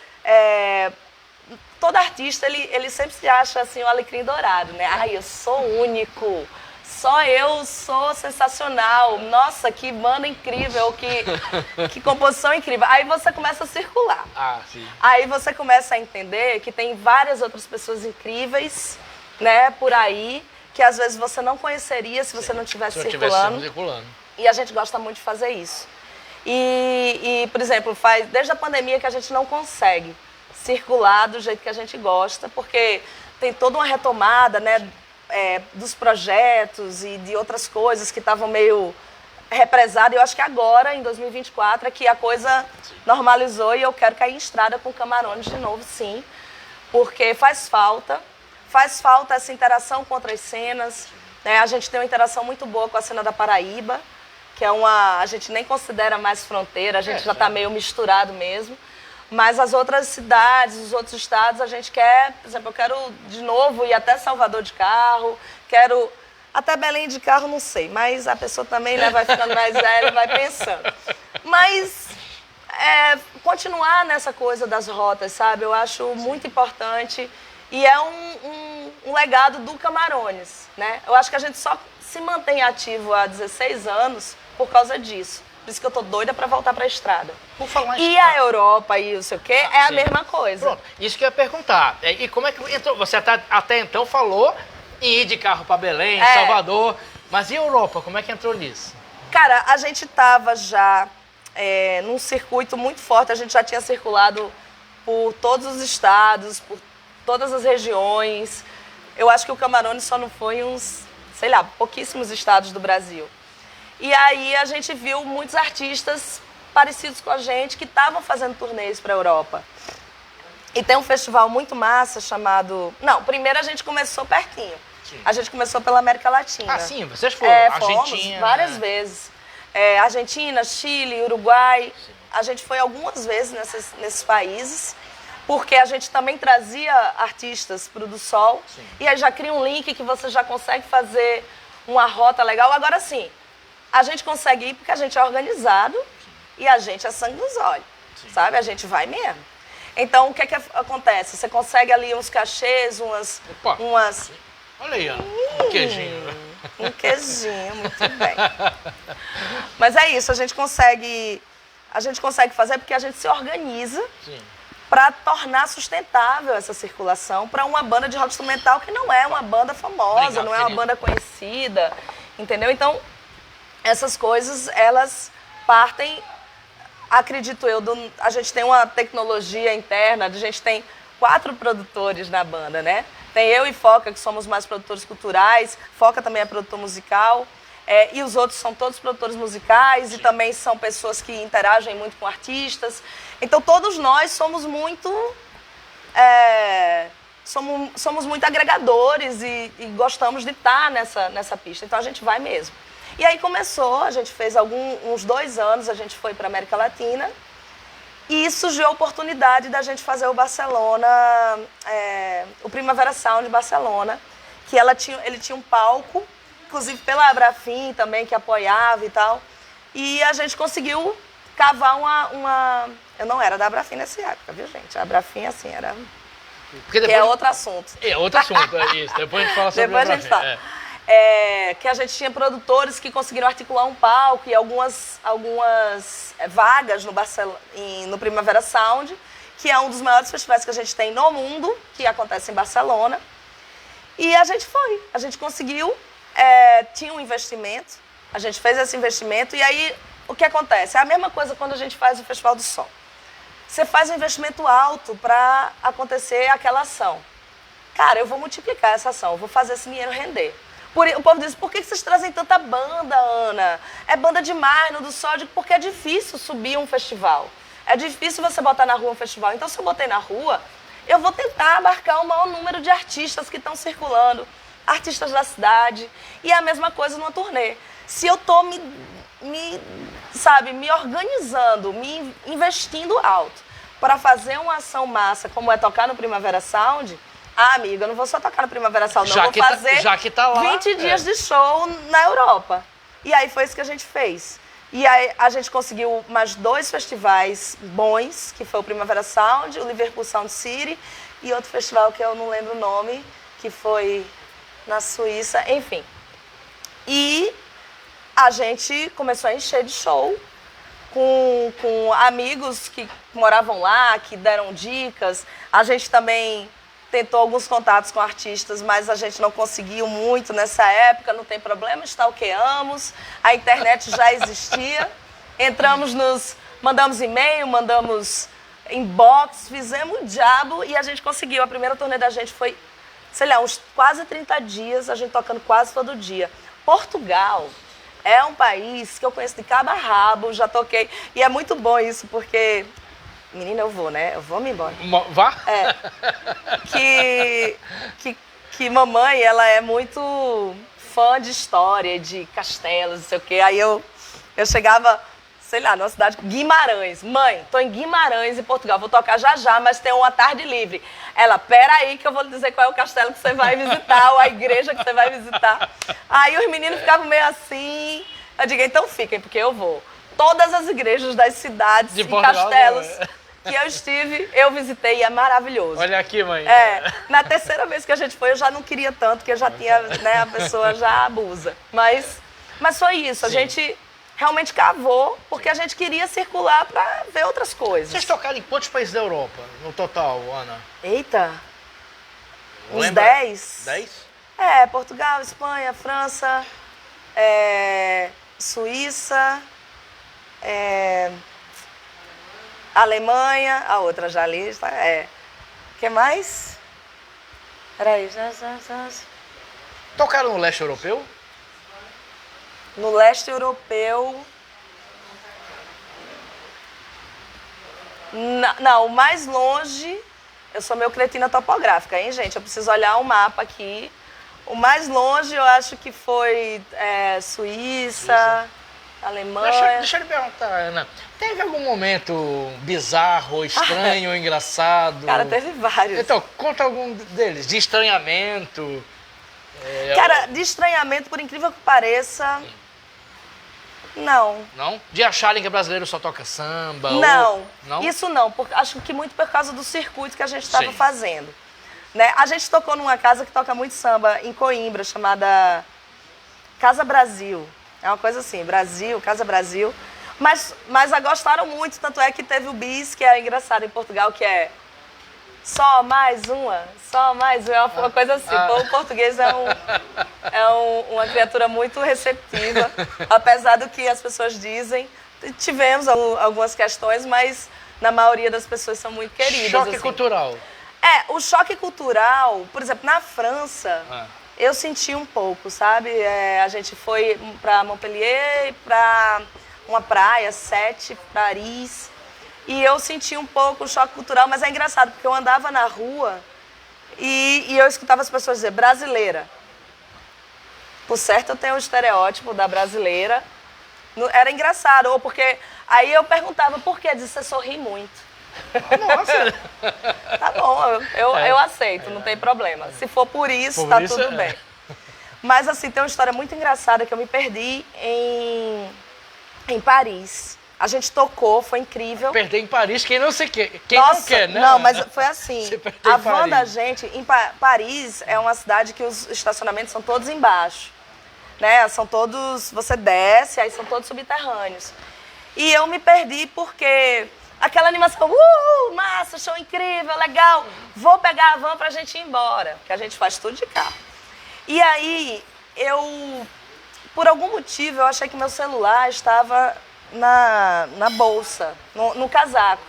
Todo artista, ele sempre se acha assim, o alecrim dourado, né? Ai, eu sou único, só eu sou sensacional, nossa, que banda incrível, que composição incrível. Aí você começa a circular. Sim. Aí você começa a entender que tem várias outras pessoas incríveis, né, por aí, que às vezes você não conheceria se você não estivesse circulando. E a gente gosta muito de fazer isso. E por exemplo, desde a pandemia que a gente não consegue circular do jeito que a gente gosta, porque tem toda uma retomada, né, dos projetos e de outras coisas que estavam meio represadas. Eu acho que agora, em 2024, é que a coisa normalizou e eu quero cair em estrada com o Camarones de novo, sim, porque faz falta essa interação com outras cenas, né? A gente tem uma interação muito boa com a cena da Paraíba, que a gente nem considera mais fronteira, a gente já está meio misturado mesmo. Mas as outras cidades, os outros estados, a gente quer, por exemplo, eu quero de novo ir até Salvador de carro, quero até Belém de carro, não sei, mas a pessoa também, né, vai ficando mais velha e vai pensando. Mas continuar nessa coisa das rotas, sabe? Eu acho muito importante e é um legado do Camarones, né? Eu acho que a gente só se mantém ativo há 16 anos por causa disso. Por isso que eu tô doida para voltar para a estrada. E a Europa e não sei o quê, a mesma coisa. Pronto, isso que eu ia perguntar. E como é que entrou? Você até então falou em ir de carro para Belém, Salvador, mas e a Europa? Como é que entrou nisso? Cara, a gente tava já num circuito muito forte, a gente já tinha circulado por todos os estados, por todas as regiões. Eu acho que o Camarones só não foi uns, sei lá, pouquíssimos estados do Brasil. E aí a gente viu muitos artistas parecidos com a gente que estavam fazendo turnês para a Europa. E tem um festival muito massa chamado... Não, primeiro a gente começou pertinho. Sim. A gente começou pela América Latina. Sim, vocês foram. Argentina, várias vezes. Argentina, Chile, Uruguai. Sim. A gente foi algumas vezes nesses países, porque a gente também trazia artistas para o do Sol. Sim. E aí já cria um link que você já consegue fazer uma rota legal. Agora sim, a gente consegue ir porque a gente é organizado. Sim. E a gente é sangue nos olhos, sim, sabe? A gente vai mesmo. Então, o que acontece? Você consegue ali uns cachês, umas... Olha aí, ó. Um queijinho. Um queijinho, muito bem. Mas é isso, a gente consegue fazer porque a gente se organiza. Sim. para tornar sustentável essa circulação para uma banda de rock instrumental que não é uma banda famosa, Obrigado, não é uma querido. banda conhecida, entendeu? Então, essas coisas, elas partem, acredito eu, a gente tem uma tecnologia interna, a gente tem 4 produtores na banda, né? Tem eu e Foca, que somos mais produtores culturais, Foca também é produtor musical, e os outros são todos produtores musicais. Sim. E também são pessoas que interagem muito com artistas. Então, todos nós somos muito... somos muito agregadores e gostamos de estar nessa pista. Então, a gente vai mesmo. E aí começou, a gente fez uns 2 anos, a gente foi para a América Latina. E surgiu a oportunidade da gente fazer o Barcelona, o Primavera Sound Barcelona, que ele tinha um palco, inclusive pela Abrafim também, que apoiava e tal. E a gente conseguiu cavar uma... Eu não era da Abrafim nessa época, viu, gente? A Abrafim, assim, era... Porque depois... Que é outro assunto. É outro assunto, é isso. Depois a gente fala sobre Depois a a gente Abrafim. fala. Que a gente tinha produtores que conseguiram articular um palco e algumas vagas no Primavera Sound, que é um dos maiores festivais que a gente tem no mundo, que acontece em Barcelona. E a gente conseguiu, tinha um investimento, a gente fez esse investimento e aí o que acontece? É a mesma coisa quando a gente faz o Festival do Som. Você faz um investimento alto para acontecer aquela ação. Cara, eu vou multiplicar essa ação, eu vou fazer esse dinheiro render. O povo diz, por que vocês trazem tanta banda, Ana? É banda demais no do Sol. Eu digo, porque é difícil subir um festival. É difícil você botar na rua um festival. Então, se eu botei na rua, eu vou tentar abarcar o maior número de artistas que estão circulando, artistas da cidade. E é a mesma coisa numa turnê. Se eu estou me organizando, me investindo alto para fazer uma ação massa, como é tocar no Primavera Sound... Ah, amiga, eu não vou só tocar no Primavera Sound, não. Eu vou fazer já que tá lá, 20 dias de show na Europa. E aí foi isso que a gente fez. E aí a gente conseguiu mais 2 festivais bons, que foi o Primavera Sound, o Liverpool Sound City e outro festival que eu não lembro o nome, que foi na Suíça, enfim. E a gente começou a encher de show com amigos que moravam lá, que deram dicas. A gente também... tentou alguns contatos com artistas, mas a gente não conseguiu muito nessa época, não tem problema, stalkeamos, a internet já existia, mandamos e-mail, mandamos inbox, fizemos o diabo e a gente conseguiu. A primeira turnê da gente foi, sei lá, uns quase 30 dias, a gente tocando quase todo dia. Portugal é um país que eu conheço de cabo a rabo, já toquei, e é muito bom isso, porque... Menina, eu vou, né? Eu vou me embora. Vá? Que mamãe, ela é muito fã de história, de castelos, não sei o quê. Aí eu chegava, sei lá, numa cidade, Guimarães. Mãe, tô em Guimarães, em Portugal, vou tocar já, mas tem uma tarde livre. Ela, peraí que eu vou lhe dizer qual é o castelo que você vai visitar, ou a igreja que você vai visitar. Aí os meninos ficavam meio assim. Eu digo, então fiquem, porque eu vou. Todas as igrejas das cidades e castelos que eu estive, eu visitei e é maravilhoso. Olha aqui, mãe. Na terceira vez que a gente foi, eu já não queria tanto, porque eu já tinha, né, a pessoa já abusa. Mas foi isso, a gente realmente cavou, porque a gente queria circular para ver outras coisas. Vocês tocaram em quantos países da Europa, no total, Ana? Eita, uns Lembra? 10. 10? Portugal, Espanha, França, Suíça... Alemanha, a outra já ali, o que mais? Peraí, Tocaram no leste europeu? No leste europeu... Não, o mais longe... Eu sou meio cretina topográfica, hein, gente? Eu preciso olhar o mapa aqui. O mais longe eu acho que foi Suíça. Alemanha. Deixa eu lhe perguntar, Ana. Teve algum momento bizarro, estranho, engraçado? Cara, teve vários. Então, conta algum deles. De estranhamento. Cara, de estranhamento, por incrível que pareça, não. Não? De acharem que brasileiro só toca samba? Não, não? Isso não. Acho que muito por causa do circuito que a gente estava fazendo. Né? A gente tocou numa casa que toca muito samba em Coimbra, chamada Casa Brasil. É uma coisa assim, Casa Brasil. Mas gostaram muito, tanto é que teve o bis, que é engraçado em Portugal, que é só mais uma, é uma coisa assim. O português uma criatura muito receptiva, apesar do que as pessoas dizem. Tivemos algumas questões, mas na maioria das pessoas são muito queridas. Choque assim. cultural. O choque cultural, por exemplo, na França, eu senti um pouco, sabe? A gente foi para Montpellier, para uma praia, Sète, Paris, e eu senti um pouco o choque cultural, mas é engraçado, porque eu andava na rua e eu escutava as pessoas dizer brasileira. Por certo, eu tenho o estereótipo da brasileira. Era engraçado, ou porque... Aí eu perguntava por quê, disse, você sorri muito. Nossa! Tá bom, eu aceito, não tem problema. Se for por isso, tá tudo bem. Mas assim, tem uma história muito engraçada que eu me perdi em Paris. A gente tocou, foi incrível. Perder em Paris, quem não quer, né? Não, mas foi assim. A van da gente, em Paris é uma cidade que os estacionamentos são todos embaixo. Né? São todos, você desce, aí são todos subterrâneos. E eu me perdi porque aquela animação, massa, show incrível, legal, vou pegar a van pra gente ir embora, que a gente faz tudo de carro. E aí, por algum motivo, eu achei que meu celular estava na bolsa, no casaco.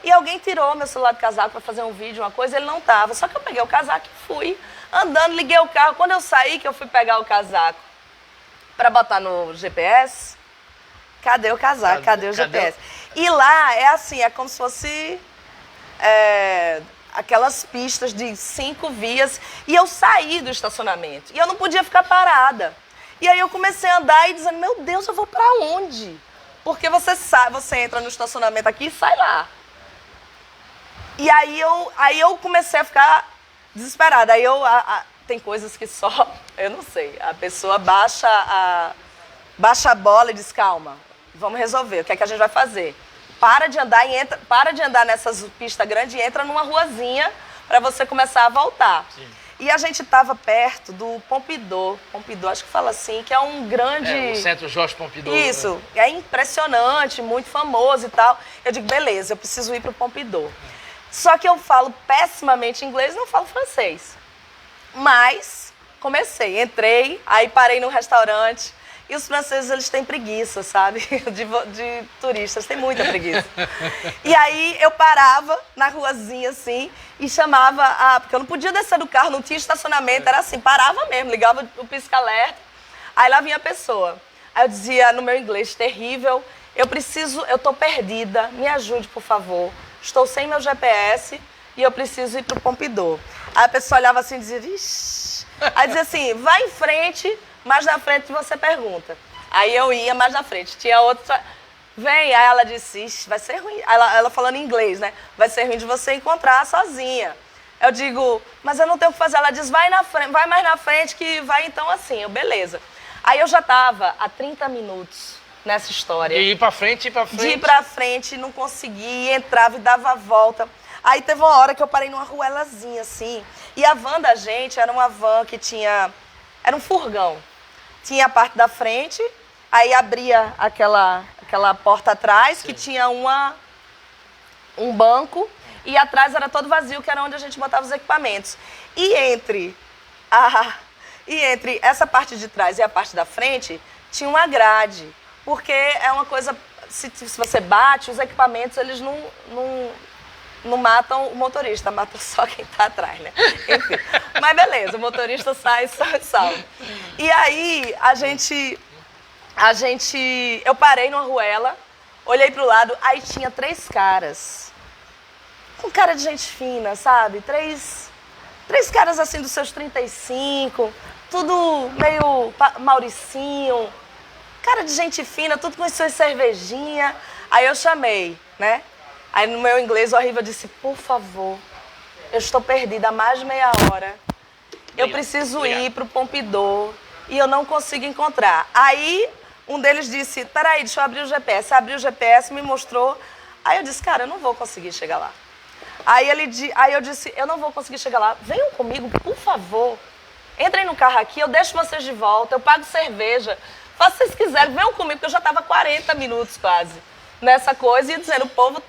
E alguém tirou meu celular do casaco para fazer um vídeo, uma coisa, ele não estava. Só que eu peguei o casaco e fui andando, liguei o carro. Quando eu saí, que eu fui pegar o casaco para botar no GPS, cadê o casaco? Cadê o GPS? E lá é assim, é como se fosse aquelas pistas de 5 vias. E eu saí do estacionamento. E eu não podia ficar parada. E aí eu comecei a andar e dizendo, meu Deus, eu vou para onde? Porque você entra no estacionamento aqui e sai lá. E aí eu comecei a ficar desesperada. Aí tem coisas que só, eu não sei, a pessoa baixa a bola e diz, calma, vamos resolver, o que é que a gente vai fazer? Para de andar nessas pistas grandes e entra numa ruazinha para você começar a voltar. Sim. E a gente estava perto do Pompidou, acho que fala assim, que é um grande... o Centro Jorge Pompidou. Isso, é impressionante, muito famoso e tal. Eu digo, beleza, eu preciso ir para o Pompidou. Só que eu falo pessimamente inglês, não falo francês. Mas comecei, entrei, aí parei num restaurante. E os franceses, eles têm preguiça, sabe? De turistas, tem muita preguiça. E aí eu parava na ruazinha assim e chamava porque eu não podia descer do carro, não tinha estacionamento, era assim, parava mesmo, ligava o pisca-alerta. Aí lá vinha a pessoa. Aí eu dizia no meu inglês terrível, eu tô perdida, me ajude, por favor. Estou sem meu GPS e eu preciso ir pro Pompidou. Aí a pessoa olhava assim e dizia, ixi. Aí dizia assim, vai em frente, mais na frente você pergunta. Aí eu ia mais na frente. Tinha outra, vem. Aí ela disse, ixi, vai ser ruim. Ela falando em inglês, né? Vai ser ruim de você encontrar sozinha. Eu digo, mas eu não tenho o que fazer. Ela diz, vai mais na frente que vai então assim. Eu, beleza. Aí eu já estava há 30 minutos nessa história. E ir pra frente, De ir pra frente, não conseguia, entrava e dava a volta. Aí teve uma hora que eu parei numa ruelazinha, assim. E a van da gente era uma van que tinha... Era um furgão. Tinha a parte da frente, aí abria aquela porta atrás, Sim. que tinha um banco, e atrás era todo vazio, que era onde a gente botava os equipamentos. E entre essa parte de trás e a parte da frente, tinha uma grade. Porque é uma coisa, se você bate, os equipamentos, eles não matam o motorista, matam só quem tá atrás, né? Enfim. Mas beleza, o motorista sai salvo. E aí, eu parei numa ruela, olhei pro lado, aí tinha 3 caras. Com cara de gente fina, sabe? Três caras assim dos seus 35, tudo meio Mauricinho. Cara de gente fina, tudo com as suas cervejinhas. Aí eu chamei, né? Aí no meu inglês horrível eu disse, por favor, eu estou perdida há mais de meia hora. Eu preciso ir para o Pompidou e eu não consigo encontrar. Aí um deles disse, peraí, deixa eu abrir o GPS. Abriu o GPS, me mostrou. Aí eu disse, cara, eu não vou conseguir chegar lá. Aí eu disse, eu não vou conseguir chegar lá. Venham comigo, por favor. Entrem no carro aqui, eu deixo vocês de volta, eu pago cerveja. Faça o que vocês quiserem, venham comigo, porque eu já tava 40 minutos quase nessa coisa e dizendo, o povo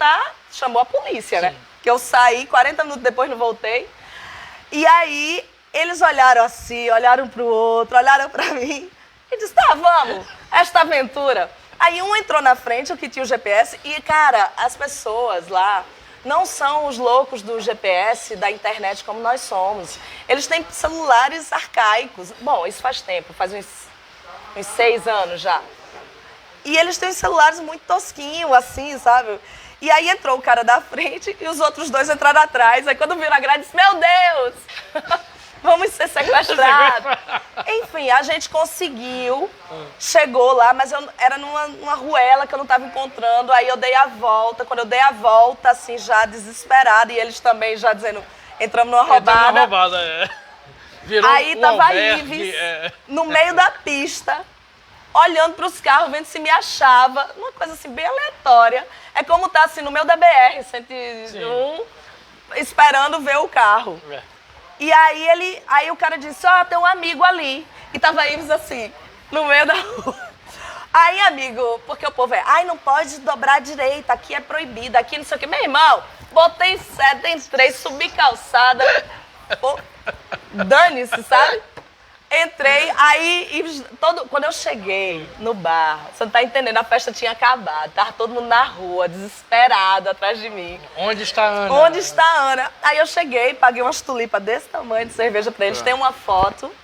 chamou a polícia, né? Que eu saí, 40 minutos depois não voltei. E aí, eles olharam assim, olharam pro outro, olharam pra mim e disseram, tá, vamos, esta aventura. Aí um entrou na frente, o que tinha o GPS, e, cara, as pessoas lá não são os loucos do GPS, da internet, como nós somos. Eles têm celulares arcaicos. Bom, isso faz tempo, faz uns 6 anos já. E eles têm celulares muito tosquinhos, assim, sabe? E aí entrou o cara da frente e os outros 2 entraram atrás. Aí quando viram a grade, disse, meu Deus, vamos ser sequestrados. Enfim, a gente conseguiu, chegou lá, mas era numa ruela que eu não estava encontrando. Aí eu dei a volta, quando eu dei a volta, assim, já desesperada, e eles também já dizendo, entramos numa roubada. Numa roubada, é. Virou Aí um tava albergue, Ives, no meio da pista, olhando para os carros, vendo se me achava, uma coisa assim bem aleatória. É como tá assim no meio da BR-101, esperando ver o carro. É. E aí o cara disse, ó, tem um amigo ali. E tava Ives assim, no meio da rua. Aí, amigo, porque o povo ai, não pode dobrar à direita, aqui é proibido, aqui não sei o quê. Meu irmão, botei seta, entrei, subi calçada, dane-se, sabe? Entrei, aí, quando eu cheguei no bar, você não tá entendendo, a festa tinha acabado, tava todo mundo na rua, desesperado, atrás de mim. Onde está a Ana? Onde está a Ana? Aí eu cheguei, paguei umas tulipas desse tamanho de cerveja pra eles, tem uma foto,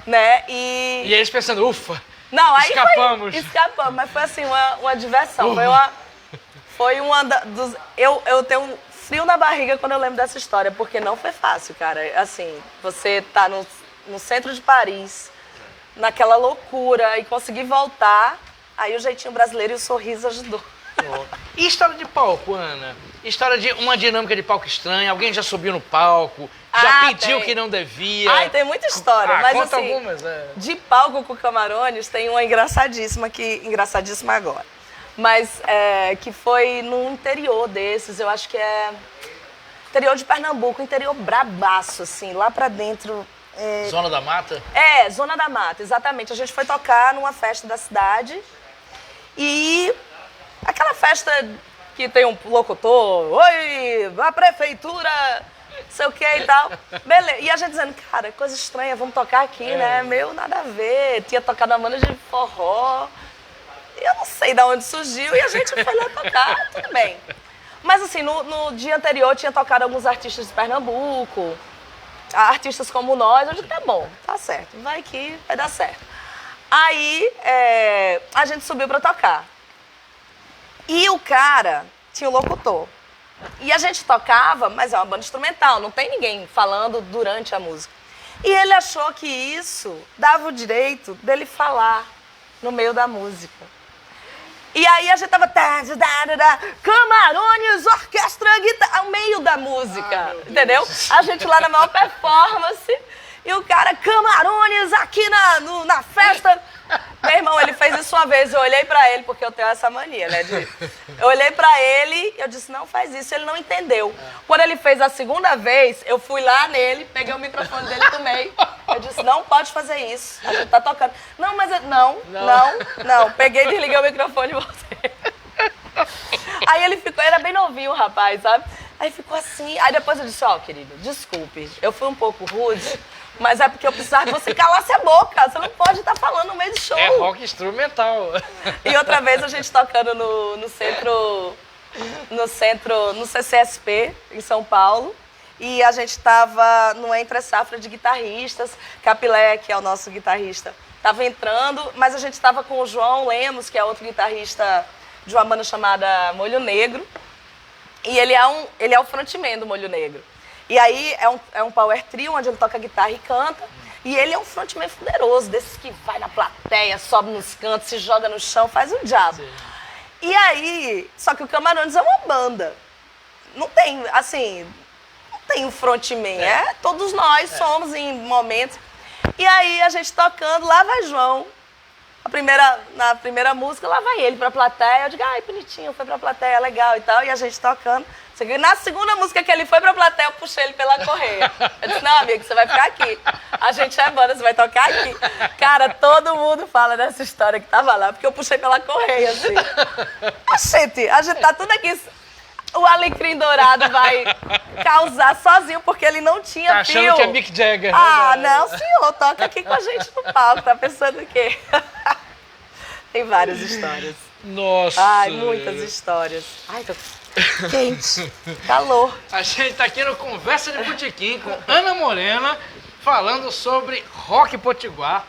né, E eles pensando, ufa, não, aí escapamos. Escapamos, mas foi assim, uma diversão, foi uma dos... Eu tenho um frio na barriga quando eu lembro dessa história, porque não foi fácil, cara, assim, você tá no centro de Paris, naquela loucura, e conseguir voltar, aí o jeitinho brasileiro e o sorriso ajudou. E história de palco, Ana? História de uma dinâmica de palco estranha, alguém já subiu no palco, já pediu tem. que não devia. Ai, tem muita história, mas conta assim, algumas, de palco com Camarones, tem uma engraçadíssima agora, mas que foi no interior desses, eu acho que é interior de Pernambuco, interior brabaço, assim, lá pra dentro. Zona da Mata? Zona da Mata, exatamente. A gente foi tocar numa festa da cidade e aquela festa que tem um locutor, oi, a prefeitura, não sei o que e tal. Beleza. E a gente dizendo, cara, coisa estranha, vamos tocar aqui, né? Meu, nada a ver. Tinha tocado a banda de forró. E eu não sei de onde surgiu e a gente foi lá tocar, tudo bem. Mas assim, no dia anterior tinha tocado alguns artistas de Pernambuco, artistas como nós, eu digo, tá bom, tá certo, vai que vai dar certo. Aí a gente subiu pra tocar. E o cara tinha o locutor. E a gente tocava, mas é uma banda instrumental, não tem ninguém falando durante a música. E ele achou que isso dava o direito dele falar no meio da música. E aí a gente tava... Camarones, orquestra, guitarra... Ao meio da música, entendeu? A gente lá na maior performance. E o cara, Camarones, aqui na festa... Meu irmão, ele fez isso uma vez, eu olhei pra ele, porque eu tenho essa mania, né? Eu olhei pra ele, eu disse, não faz isso, ele não entendeu. Quando ele fez a segunda vez, eu fui lá nele, peguei o microfone dele e tomei. Eu disse, não pode fazer isso, a gente tá tocando. Não, mas não. Peguei, desliguei o microfone e voltei. Aí ele era bem novinho, o rapaz, sabe? Aí ficou assim, aí depois eu disse, querido, desculpe, eu fui um pouco rude, mas é porque eu precisava que você calasse a boca. Você não pode estar falando no meio do show. É rock instrumental. E outra vez a gente tocando no CCSP, em São Paulo. E a gente estava numa entre-safra de guitarristas. Capilé, que é o nosso guitarrista, estava entrando. Mas a gente estava com o João Lemos, que é outro guitarrista de uma banda chamada Molho Negro. E ele é o frontman do Molho Negro. E aí é um power trio, onde ele toca guitarra e canta. E ele é um frontman fuderoso, desses que vai na plateia, sobe nos cantos, se joga no chão, faz o diabo. Sim. E aí, só que o Camarones é uma banda. Não tem, assim, não tem um frontman. Todos nós somos em momentos. E aí a gente tocando, lá vai João. Na primeira música, lá vai ele pra plateia. Eu digo, ai, bonitinho, foi pra plateia, legal e tal. E a gente tocando. Na segunda música que ele foi pra plateia, eu puxei ele pela correia. Eu disse, não, amigo, você vai ficar aqui. A gente é banda, você vai tocar aqui. Cara, todo mundo fala dessa história que tava lá, porque eu puxei pela correia, assim. A gente tá tudo aqui. O Alecrim Dourado vai causar sozinho, porque ele não tinha tá achando fio. que é Mick Jagger. Ah, não, senhor, toca aqui com a gente no palco. Tá pensando o quê? Tem várias histórias. Nossa. Ai, muitas histórias. Ai, tô quente, calor. A gente tá aqui no Conversa de Botequim com Ana Morena, falando sobre rock potiguar.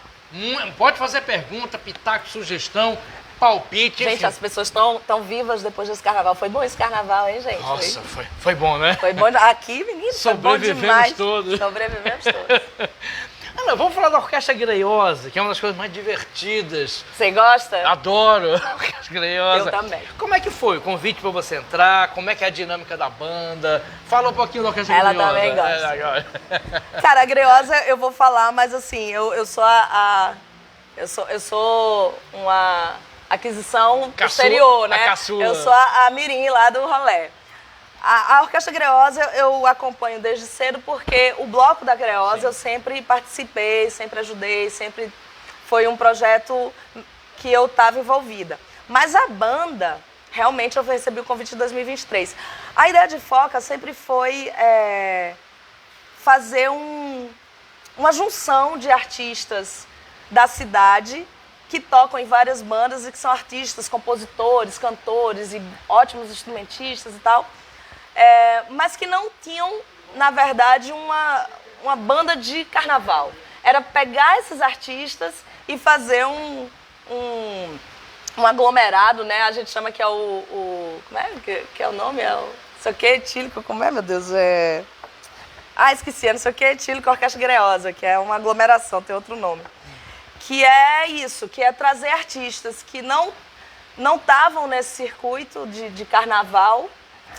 Pode fazer pergunta, pitaco, sugestão, palpite, Gente, enfim. as pessoas estão vivas depois desse carnaval. Foi bom esse carnaval, hein, gente? Nossa, foi bom, né? Foi bom. Aqui, menino, foi bom demais. Sobrevivemos todos. Ana, vamos falar da Orquestra Greiosa, que é uma das coisas mais divertidas. Você gosta? Adoro a Orquestra Greiosa. Eu também. Como é que foi o convite para você entrar? Como é que é a dinâmica da banda? Fala um pouquinho da Orquestra Ela Greiosa. também gosta. Cara, a Greiosa eu vou falar, mas assim, eu sou eu sou uma aquisição posterior, né? A caçula. Eu sou a mirim lá do rolê. A Orquestra Greiosa eu acompanho desde cedo porque o bloco da Greiosa eu sempre participei, sempre ajudei, sempre foi um projeto que eu estava envolvida. Mas a banda, realmente eu recebi o convite em 2023. A ideia de Foca sempre foi fazer uma junção de artistas da cidade que tocam em várias bandas e que são artistas, compositores, cantores e ótimos instrumentistas e tal. Mas que não tinham, na verdade, uma banda de carnaval. Era pegar esses artistas e fazer um aglomerado, né? A gente chama que é como é que é o nome? É o não sei o que, etílico, como é, meu Deus? Esqueci, não sei o que, etílico Orquestra Greiosa, que é uma aglomeração, tem outro nome. Que é isso, que é trazer artistas que não estavam nesse circuito de carnaval,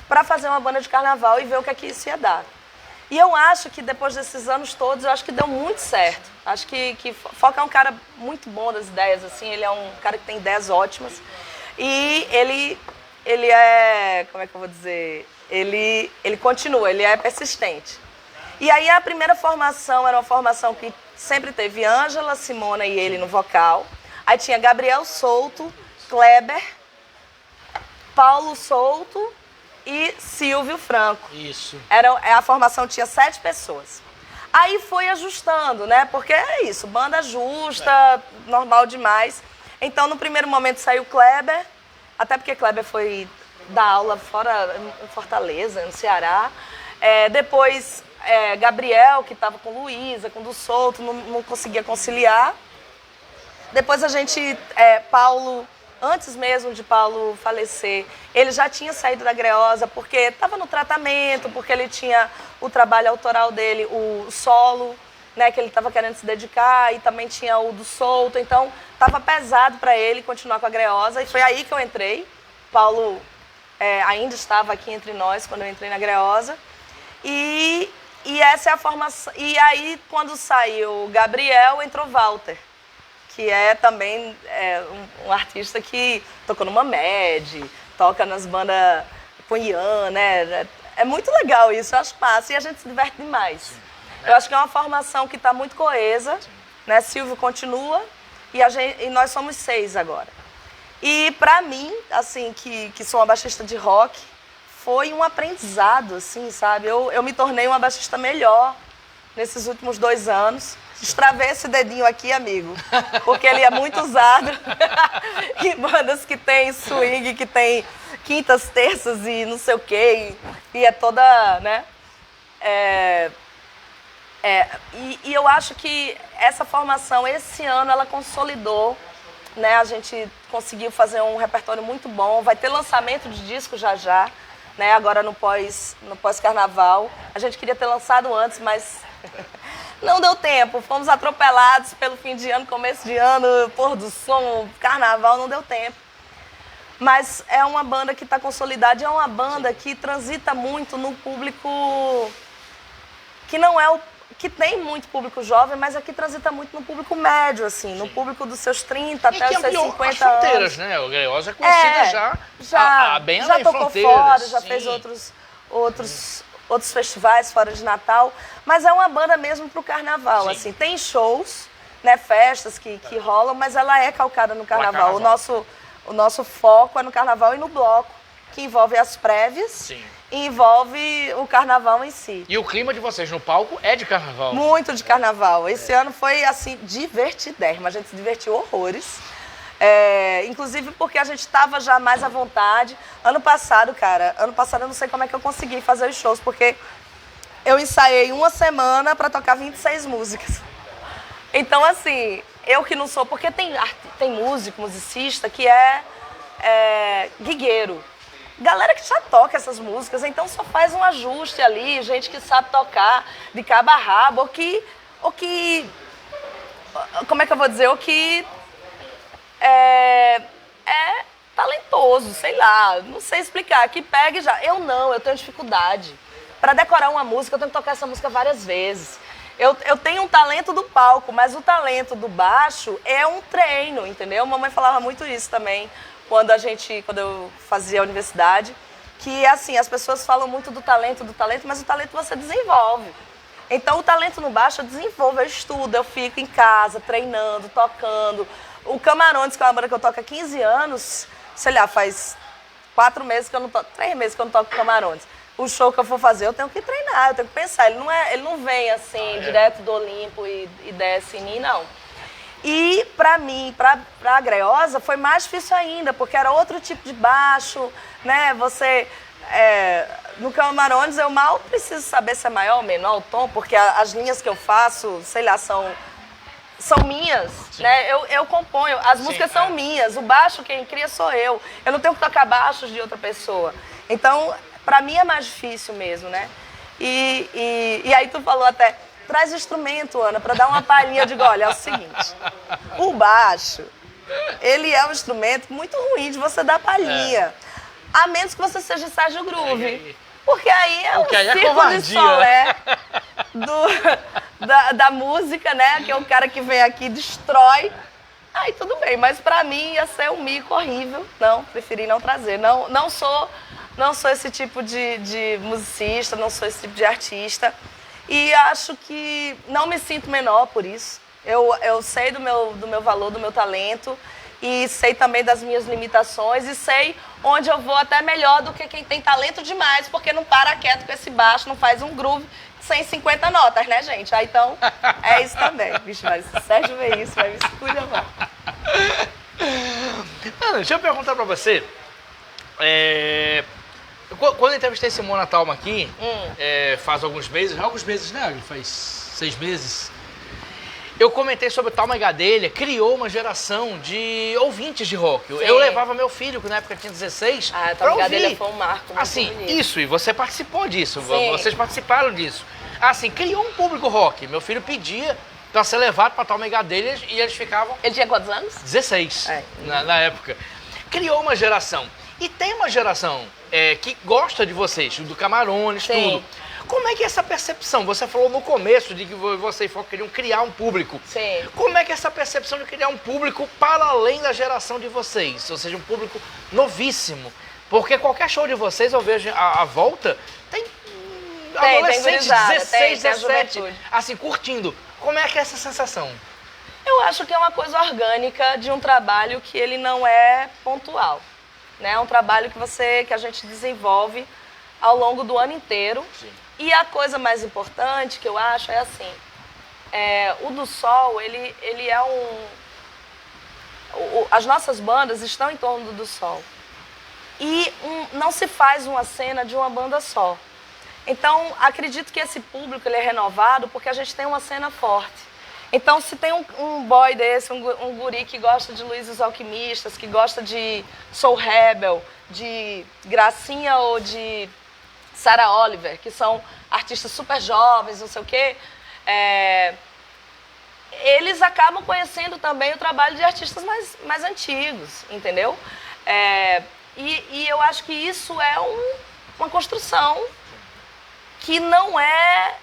para fazer uma banda de carnaval e ver o que é que isso ia dar. E eu acho que depois desses anos todos, eu acho que deu muito certo. Acho que Foca é um cara muito bom das ideias, assim, ele é um cara que tem ideias ótimas. E ele é, como é que eu vou dizer, ele continua, ele é persistente. E aí a primeira formação era uma formação que sempre teve Ângela, Simona e ele no vocal. Aí tinha Gabriel Souto, Kleber, Paulo Souto e Silvio Franco. Isso. A formação tinha 7 pessoas. Aí foi ajustando, né? Porque é isso, banda justa, normal demais. Então, no primeiro momento saiu Kleber, até porque Kleber foi dar aula fora em Fortaleza, no Ceará. Depois, Gabriel, que estava com Luísa, com do Souto, não conseguia conciliar. Depois a gente, Paulo... Antes mesmo de Paulo falecer, ele já tinha saído da Greiosa porque estava no tratamento, porque ele tinha o trabalho autoral dele, o solo, né, que ele estava querendo se dedicar, e também tinha o do Souto, então estava pesado para ele continuar com a Greiosa, e foi aí que eu entrei. Paulo ainda estava aqui entre nós quando eu entrei na Greiosa, e essa é a formação. E aí, quando saiu Gabriel, entrou Walter, que é também um artista que tocou numa Med, toca nas bandas com Ian, né? É muito legal isso, eu acho massa, e a gente se diverte demais. Eu acho que é uma formação que está muito coesa, né? Silvio continua, e nós somos 6 agora. E para mim, assim, que sou uma baixista de rock, foi um aprendizado, assim, sabe? Eu me tornei uma baixista melhor nesses últimos 2 anos. Destravei esse dedinho aqui, amigo, porque ele é muito usado em bandas que tem swing, que tem quintas, terças e não sei o quê, e é toda, né? E eu acho que essa formação, esse ano, ela consolidou, né? A gente conseguiu fazer um repertório muito bom, vai ter lançamento de disco já, né? Agora no pós-carnaval. A gente queria ter lançado antes, mas... Não deu tempo, fomos atropelados pelo fim de ano, começo de ano, pôr do som, carnaval, não deu tempo. Mas é uma banda que está consolidada, é uma banda que transita muito no público, que não é que tem muito público jovem, mas aqui transita muito no público médio, assim, no público dos seus 30 até os seus 50 as fronteiras, anos. né? O Greiosa é conhecida já bem já além tocou fronteiras. fora, já sim. fez outros festivais fora de Natal, mas é uma banda mesmo pro carnaval, Sim. assim, tem shows, né, festas que rolam, mas ela é calcada no carnaval. O nosso foco é no carnaval e no bloco, que envolve as prévias. Sim. E envolve o carnaval em si. E o clima de vocês no palco é de carnaval? Muito de carnaval. Esse ano foi, assim, divertidérrimo. A gente se divertiu horrores. Inclusive porque a gente estava já mais à vontade. Ano passado eu não sei como é que eu consegui fazer os shows, porque eu ensaiei uma semana para tocar 26 músicas. Então, assim, eu que não sou... Porque tem musicista que é guigueiro. Galera que já toca essas músicas, então só faz um ajuste ali, gente que sabe tocar de cabo a rabo, ou que como é que eu vou dizer, ou que é talentoso, sei lá, não sei explicar, que pegue já. Eu tenho dificuldade. Para decorar uma música, eu tenho que tocar essa música várias vezes. Eu tenho um talento do palco, mas o talento do baixo é um treino, entendeu? Mamãe falava muito isso também. Quando eu fazia a universidade, que assim, as pessoas falam muito do talento, mas o talento você desenvolve. Então o talento no baixo eu desenvolvo, eu estudo, eu fico em casa, treinando, tocando. O Camarões, que é uma banda que eu toco há 15 anos, sei lá, faz 4 meses que eu não toco, 3 meses que eu não toco Camarões. O show que eu for fazer, eu tenho que treinar, eu tenho que pensar. Ele não vem assim, direto do Olimpo e desce em mim, não. E para mim, para a Greosa, foi mais difícil ainda, porque era outro tipo de baixo, né? No Camarões eu mal preciso saber se é maior ou menor o tom, porque as linhas que eu faço, sei lá, são minhas, né? Eu componho, as músicas são minhas, o baixo quem cria sou eu. Eu não tenho que tocar baixos de outra pessoa. Então, para mim é mais difícil mesmo, né? E aí tu falou até... Traz instrumento, Ana, para dar uma palhinha. Eu digo, olha, é o seguinte, o baixo, ele é um instrumento muito ruim de você dar palhinha. A menos que você seja Sérgio Groove. Porque aí é circo de solé da música, né? Que é o cara que vem aqui e destrói. Aí tudo bem, mas para mim ia ser um mico horrível. Não, preferi não trazer. Não sou esse tipo de musicista, não sou esse tipo de artista. E acho que não me sinto menor por isso. Eu sei do meu valor, do meu talento, e sei também das minhas limitações, e sei onde eu vou até melhor do que quem tem talento demais, porque não para quieto com esse baixo, não faz um groove sem 50 notas, né, gente? Aí, então, é isso também. Vixe, mas se o Sérgio vê isso, vai me esculhambar. Ana, deixa eu perguntar pra você. Quando eu entrevistei Simona Talma aqui, faz alguns meses, né? Faz 6 meses. Eu comentei sobre o Talma e Gadelha, criou uma geração de ouvintes de rock. Sim. Eu levava meu filho, que na época tinha 16, Talma e Gadelha foi um marco muito assim, bonito. Isso, e você participou disso, Sim. Vocês participaram disso. Assim, criou um público rock. Meu filho pedia pra ser levado pra Talma e Gadelha e eles ficavam... Ele tinha quantos anos? 16, na época. Criou uma geração. E tem uma geração que gosta de vocês, do Camarões, Sim. tudo. Como é que é essa percepção? Você falou no começo de que vocês queriam criar um público. Sim. Como é que é essa percepção de criar um público para além da geração de vocês? Ou seja, um público novíssimo. Porque qualquer show de vocês, eu vejo a volta, tem adolescentes, 16, 17, assim, curtindo. Como é que é essa sensação? Eu acho que é uma coisa orgânica de um trabalho que ele não é pontual. Né? É um trabalho que a gente desenvolve ao longo do ano inteiro. Sim. E a coisa mais importante que eu acho é assim, o do Sol, ele é as nossas bandas estão em torno do Sol. E não se faz uma cena de uma banda só. Então, acredito que esse público ele é renovado porque a gente tem uma cena forte. Então, se tem um boy desse, um guri que gosta de Luiz e os Alquimistas, que gosta de Soul Rebel, de Gracinha ou de Sarah Oliver, que são artistas super jovens, não sei o quê, eles acabam conhecendo também o trabalho de artistas mais antigos, entendeu? E eu acho que isso é uma construção que não é...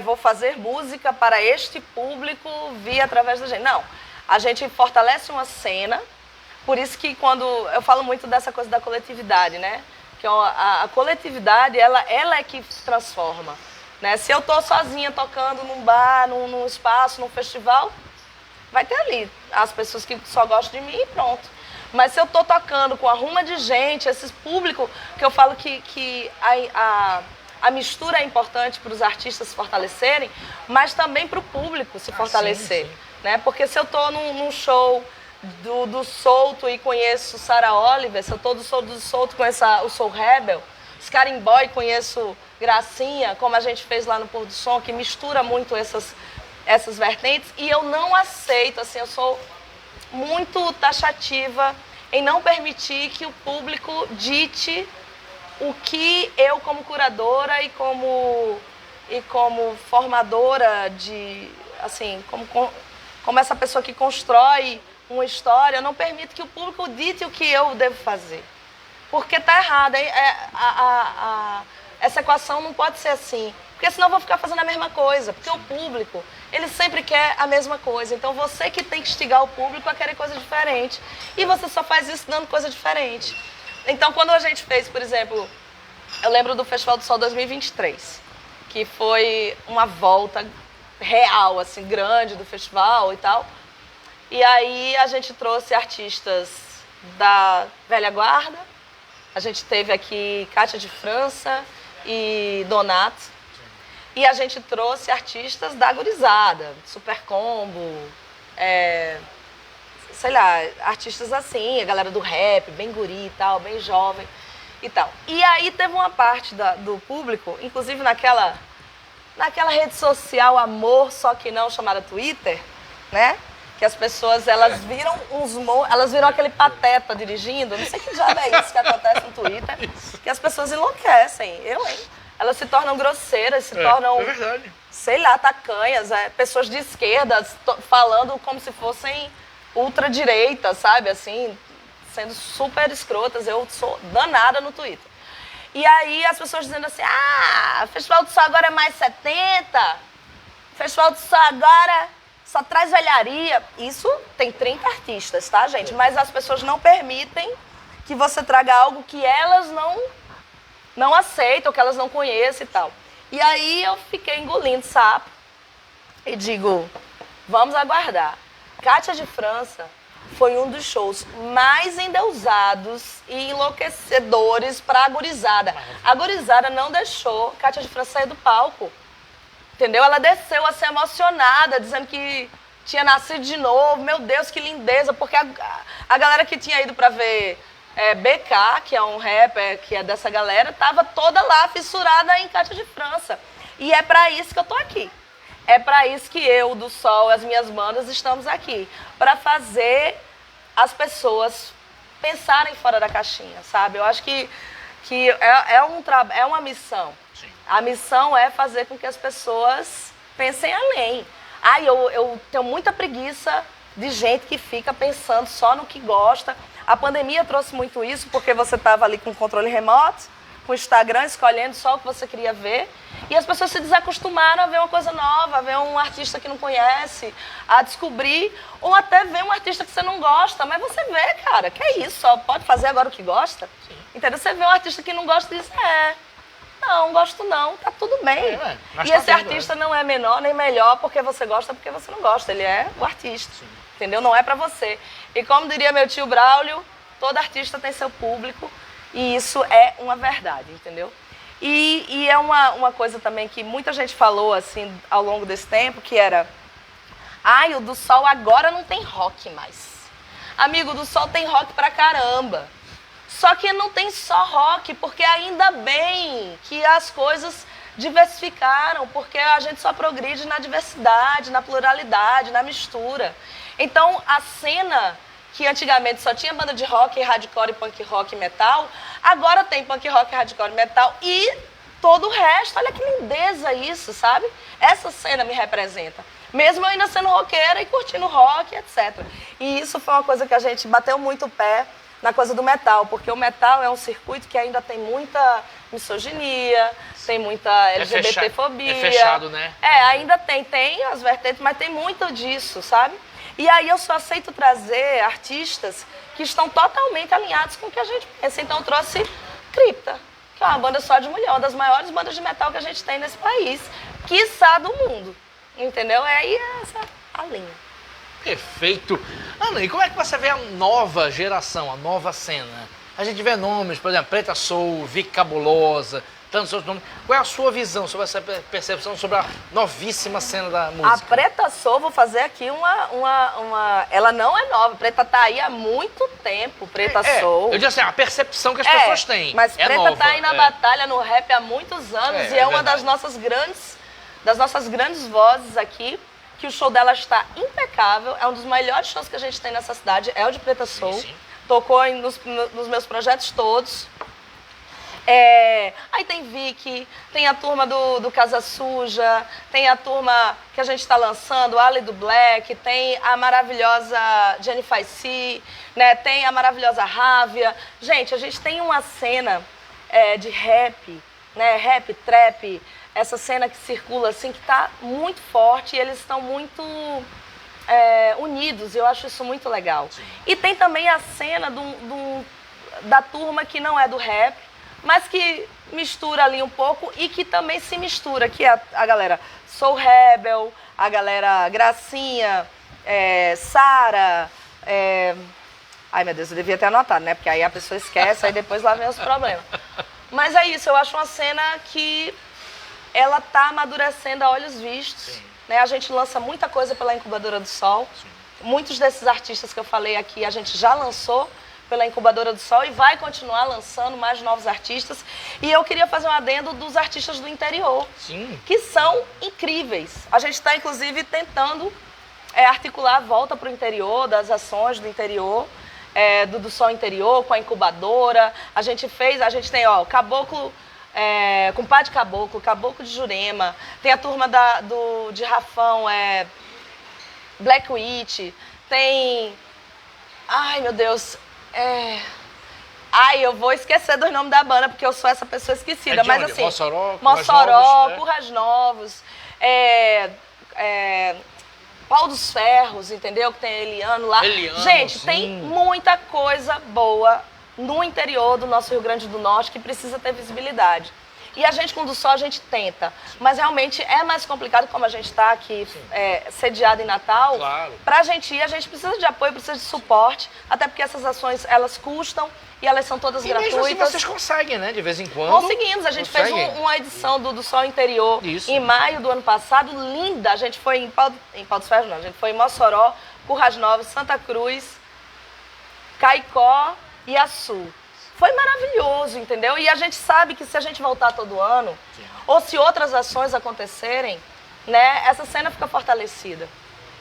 vou fazer música para este público via através da gente. Não, a gente fortalece uma cena, por isso que quando eu falo muito dessa coisa da coletividade, né? Porque a coletividade, ela é que transforma. Né? Se eu estou sozinha tocando num bar, num espaço, num festival, vai ter ali as pessoas que só gostam de mim e pronto. Mas se eu estou tocando com a ruma de gente, esse público, que eu falo que a mistura é importante para os artistas se fortalecerem, mas também para o público se fortalecer. Sim. Né? Porque se eu estou num show do Souto e conheço Sarah Oliver, se eu estou do Souto e conheço o Soul Rebel, Scaring Boy, conheço Gracinha, como a gente fez lá no Pôr do Som, que mistura muito essas vertentes, e eu não aceito, assim, eu sou muito taxativa em não permitir que o público dite o que eu, como curadora e como formadora de, assim, como essa pessoa que constrói uma história, eu não permito que o público dite o que eu devo fazer. Porque tá errado. Essa equação não pode ser assim. Porque senão eu vou ficar fazendo a mesma coisa. Porque o público, ele sempre quer a mesma coisa. Então você que tem que instigar o público a querer coisa diferente. E você só faz isso dando coisa diferente. Então quando a gente fez, por exemplo, eu lembro do Festival do Sol 2023, que foi uma volta real, assim, grande do festival e tal. E aí a gente trouxe artistas da velha guarda. A gente teve aqui Kátia de França e Donato. E a gente trouxe artistas da gurizada, Super Combo, sei lá, artistas assim, a galera do rap, bem guri e tal, bem jovem e tal. E aí teve uma parte do público, inclusive naquela rede social amor, só que não, chamada Twitter, né? Que as pessoas, elas viram elas viram aquele pateta dirigindo, não sei que diabo é isso que acontece no Twitter, que as pessoas enlouquecem, elas se tornam grosseiras, se tornam, sei lá, tacanhas, pessoas de esquerda falando como se fossem ultradireita, sabe, assim, sendo super escrotas. Eu sou danada no Twitter. E aí as pessoas dizendo assim, Festival do Sol agora é mais 70, Festival do Sol agora só traz velharia. Isso tem 30 artistas, tá, gente? Mas as pessoas não permitem que você traga algo que elas não aceitam, que elas não conhecem e tal. E aí eu fiquei engolindo sapo e digo, vamos aguardar. Kátia de França foi um dos shows mais endeusados e enlouquecedores para a gurizada. A gurizada não deixou Kátia de França sair do palco. Entendeu? Ela desceu assim emocionada, dizendo que tinha nascido de novo. Meu Deus, que lindeza. Porque a galera que tinha ido para ver BK, que é um rapper que é dessa galera, tava toda lá fissurada em Kátia de França. E é para isso que eu tô aqui. É para isso que eu, do Sol, as minhas bandas, estamos aqui. Para fazer as pessoas pensarem fora da caixinha, sabe? Eu acho que é uma missão. Sim. A missão é fazer com que as pessoas pensem além. Eu tenho muita preguiça de gente que fica pensando só no que gosta. A pandemia trouxe muito isso, porque você estava ali com o controle remoto, com o Instagram, escolhendo só o que você queria ver. E as pessoas se desacostumaram a ver uma coisa nova, a ver um artista que não conhece, a descobrir, ou até ver um artista que você não gosta. Mas você vê, cara, que é isso, só pode fazer agora o que gosta. Sim. Entendeu? Você vê um artista que não gosta e diz, não, gosto não, tá tudo bem. E esse artista não é menor nem melhor porque você gosta, porque você não gosta. Ele é o artista, sim, entendeu? Não é pra você. E como diria meu tio Braulio, todo artista tem seu público e isso é uma verdade, entendeu? E é uma coisa também que muita gente falou assim ao longo desse tempo, que era, o do Sol agora não tem rock mais. Amigo, do Sol tem rock pra caramba. Só que não tem só rock, porque ainda bem que as coisas diversificaram, porque a gente só progride na diversidade, na pluralidade, na mistura. Então, a cena que antigamente só tinha banda de rock, hardcore, punk rock e metal, agora tem punk rock, hardcore, metal e todo o resto. Olha que lindeza isso, sabe? Essa cena me representa. Mesmo eu ainda sendo roqueira e curtindo rock, etc. E isso foi uma coisa que a gente bateu muito o pé na coisa do metal, porque o metal é um circuito que ainda tem muita misoginia, tem muita LGBTfobia. É fechado, né? Ainda tem as vertentes, mas tem muito disso, sabe? E aí eu só aceito trazer artistas que estão totalmente alinhados com o que a gente pensa. Então eu trouxe Cripta, que é uma banda só de mulher, uma das maiores bandas de metal que a gente tem nesse país, quiçá do mundo, entendeu? Aí essa é a linha. Perfeito. Ana, e como é que você vê a nova geração, a nova cena? A gente vê nomes, por exemplo, Preta Soul, Vic Cabulosa, tantos outros nomes. Qual é a sua visão sobre essa percepção sobre a novíssima cena da música? A Preta Soul, vou fazer aqui uma... Ela não é nova, Preta tá aí há muito tempo, Preta Soul. Eu digo assim, a percepção que as pessoas têm. Mas é Preta nova, tá aí na batalha, no rap há muitos anos e é uma verdade. das nossas grandes vozes aqui, que o show dela está impecável, é um dos melhores shows que a gente tem nessa cidade, é o de Preta Soul. Sim. Tocou nos meus projetos todos. Aí tem Vicky, tem a turma do Casa Suja, tem a turma que a gente está lançando, Ali do Black, tem a maravilhosa Jennifer C, né? Tem a maravilhosa Rávia. Gente, a gente tem uma cena de rap, né? Rap, trap, essa cena que circula assim, que está muito forte e eles estão muito unidos. Eu acho isso muito legal. Sim. E tem também a cena da turma que não é do rap, mas que mistura ali um pouco e que também se mistura, que é a galera Soul Rebel, a galera Gracinha, Sara, ai meu Deus, eu devia ter anotado, né? Porque aí a pessoa esquece, aí depois lá vem os problemas. Mas é isso, eu acho uma cena que ela tá amadurecendo a olhos vistos. Né? A gente lança muita coisa pela Incubadora do Sol. Sim. Muitos desses artistas que eu falei aqui, a gente já lançou pela Incubadora do Sol e vai continuar lançando mais novos artistas. E eu queria fazer um adendo dos artistas do interior, Sim. que são incríveis. A gente está, inclusive, tentando articular a volta para o interior, das ações do interior, do Sol Interior, com a Incubadora. A gente tem, ó, Caboclo, Compadre Caboclo, Caboclo de Jurema, tem a turma de Rafão, Black Witch, tem... Ai, meu Deus... Ai, eu vou esquecer dos nomes da banda, porque eu sou essa pessoa esquecida. Mas onde? assim, Mossoró, Currais Novos, Pau dos Ferros, entendeu? Que tem Eliano lá. Gente, sim. Tem muita coisa boa no interior do nosso Rio Grande do Norte que precisa ter visibilidade. E a gente, com o do Sol, a gente tenta. Mas realmente é mais complicado, como a gente está aqui sediado em Natal. Claro. Para a gente ir, a gente precisa de apoio, precisa de suporte, até porque essas ações, elas custam e elas são todas gratuitas. Mesmo assim vocês conseguem, né? De vez em quando. Conseguimos. A gente fez uma edição do Sol Interior em maio do ano passado, linda. A gente foi em Pau dos Ferros, não. A gente foi em Mossoró, Currais Novos, Santa Cruz, Caicó e Açu. Foi maravilhoso, entendeu? E a gente sabe que se a gente voltar todo ano, sim, ou se outras ações acontecerem, né, essa cena fica fortalecida.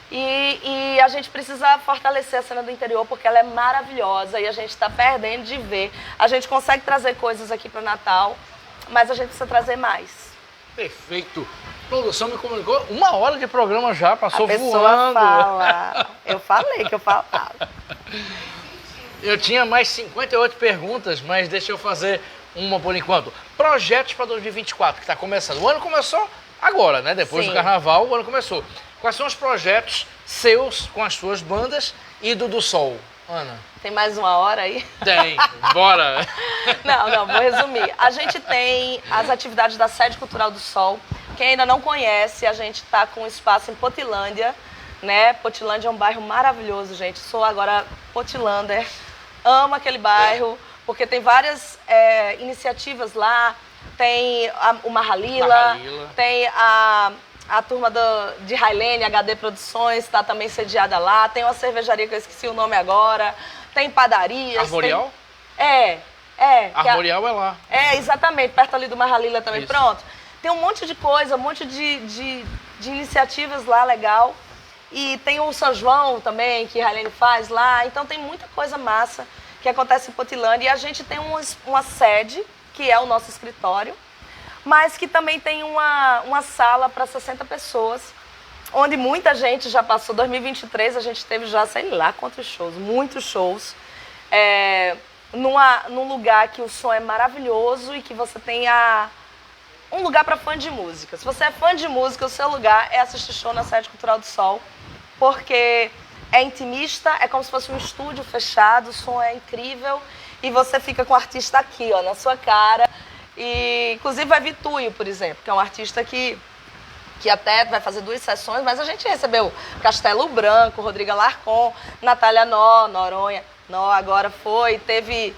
E a gente precisa fortalecer a cena do interior porque ela é maravilhosa e a gente está perdendo de ver. A gente consegue trazer coisas aqui para Natal, mas a gente precisa trazer mais. Perfeito. A produção me comunicou 1 hora de programa já, passou voando. A pessoa fala. Eu falei que eu falava. Eu tinha mais 58 perguntas, mas deixa eu fazer uma por enquanto. Projetos para 2024, que está começando. O ano começou agora, né? Depois do Carnaval, o ano começou. Quais são os projetos seus com as suas bandas e do Sol, Ana? Tem mais 1 hora aí? Tem, bora! Não, vou resumir. A gente tem as atividades da Sede Cultural do Sol. Quem ainda não conhece, a gente está com um espaço em Potilândia, né? Potilândia é um bairro maravilhoso, gente. Sou agora potilander. Amo aquele bairro, porque tem várias iniciativas lá. Tem o Marralila, tem a turma de Railene, HD Produções, está também sediada lá. Tem uma cervejaria que eu esqueci o nome agora. Tem padarias. Armorial? Armorial é lá. Exatamente, perto ali do Marralila também. Isso. Pronto. Tem um monte de coisa, um monte de iniciativas lá, legal. E tem o São João também, que a Railene faz lá. Então tem muita coisa massa que acontece em Potilândia. E a gente tem uma sede, que é o nosso escritório, mas que também tem uma sala para 60 pessoas, onde muita gente já passou. 2023 a gente teve já, sei lá quantos shows, muitos shows. Num lugar que o som é maravilhoso e que você tem um lugar para fã de música. Se você é fã de música, o seu lugar é assistir show na Sede Cultural do Sol, porque é intimista, é como se fosse um estúdio fechado, o som é incrível e você fica com o artista aqui, ó, na sua cara. E, inclusive, vai vir Tuyo, por exemplo, que é um artista que até vai fazer 2 sessões, mas a gente recebeu Castelo Branco, Rodrigo Alarcon, Natália Noronha. Agora teve...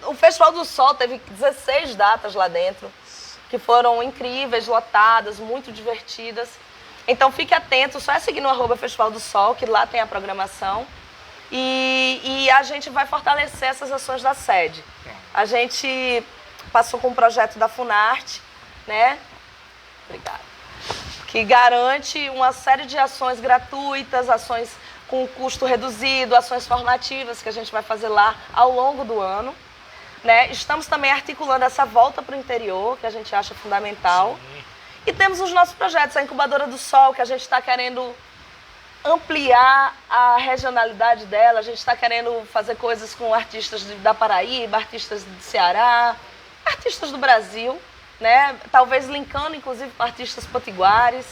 o Festival do Sol teve 16 datas lá dentro, que foram incríveis, lotadas, muito divertidas. Então fique atento, só é seguir no @Festival do Sol, que lá tem a programação. E a gente vai fortalecer essas ações da sede. A gente passou com um projeto da Funarte, né? Obrigada. Que garante uma série de ações gratuitas, ações com custo reduzido, ações formativas que a gente vai fazer lá ao longo do ano. Né? Estamos também articulando essa volta para o interior, que a gente acha fundamental. Sim. E temos os nossos projetos, a Incubadora do Sol, que a gente está querendo ampliar a regionalidade dela. A gente está querendo fazer coisas com artistas da Paraíba, artistas do Ceará, artistas do Brasil. Né? Talvez linkando, inclusive, com artistas potiguares.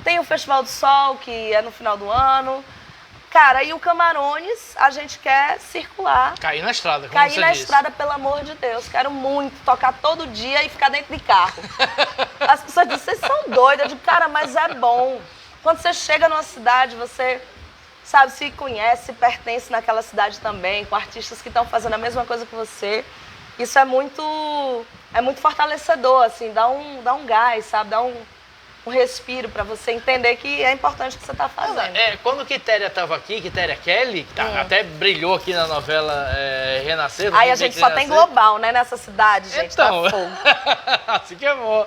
Tem o Festival do Sol, que é no final do ano. Cara, e o Camarones, a gente quer circular. Cair na estrada, como Cair você na disse. estrada, pelo amor de Deus. Quero muito tocar todo dia e ficar dentro de carro. As pessoas dizem, vocês são doidas. Eu digo, cara, mas é bom. Quando você chega numa cidade, você, sabe, se conhece, se pertence naquela cidade também, com artistas que estão fazendo a mesma coisa que você. Isso é muito fortalecedor, assim, dá um gás, sabe? Dá um respiro para você entender que é importante o que você está fazendo. Quando Quitéria estava aqui, Quitéria Kelly, que até brilhou aqui na novela Renascer. Aí a gente só tem global, né, nessa cidade, gente. Então, tá fogo. Assim que é bom.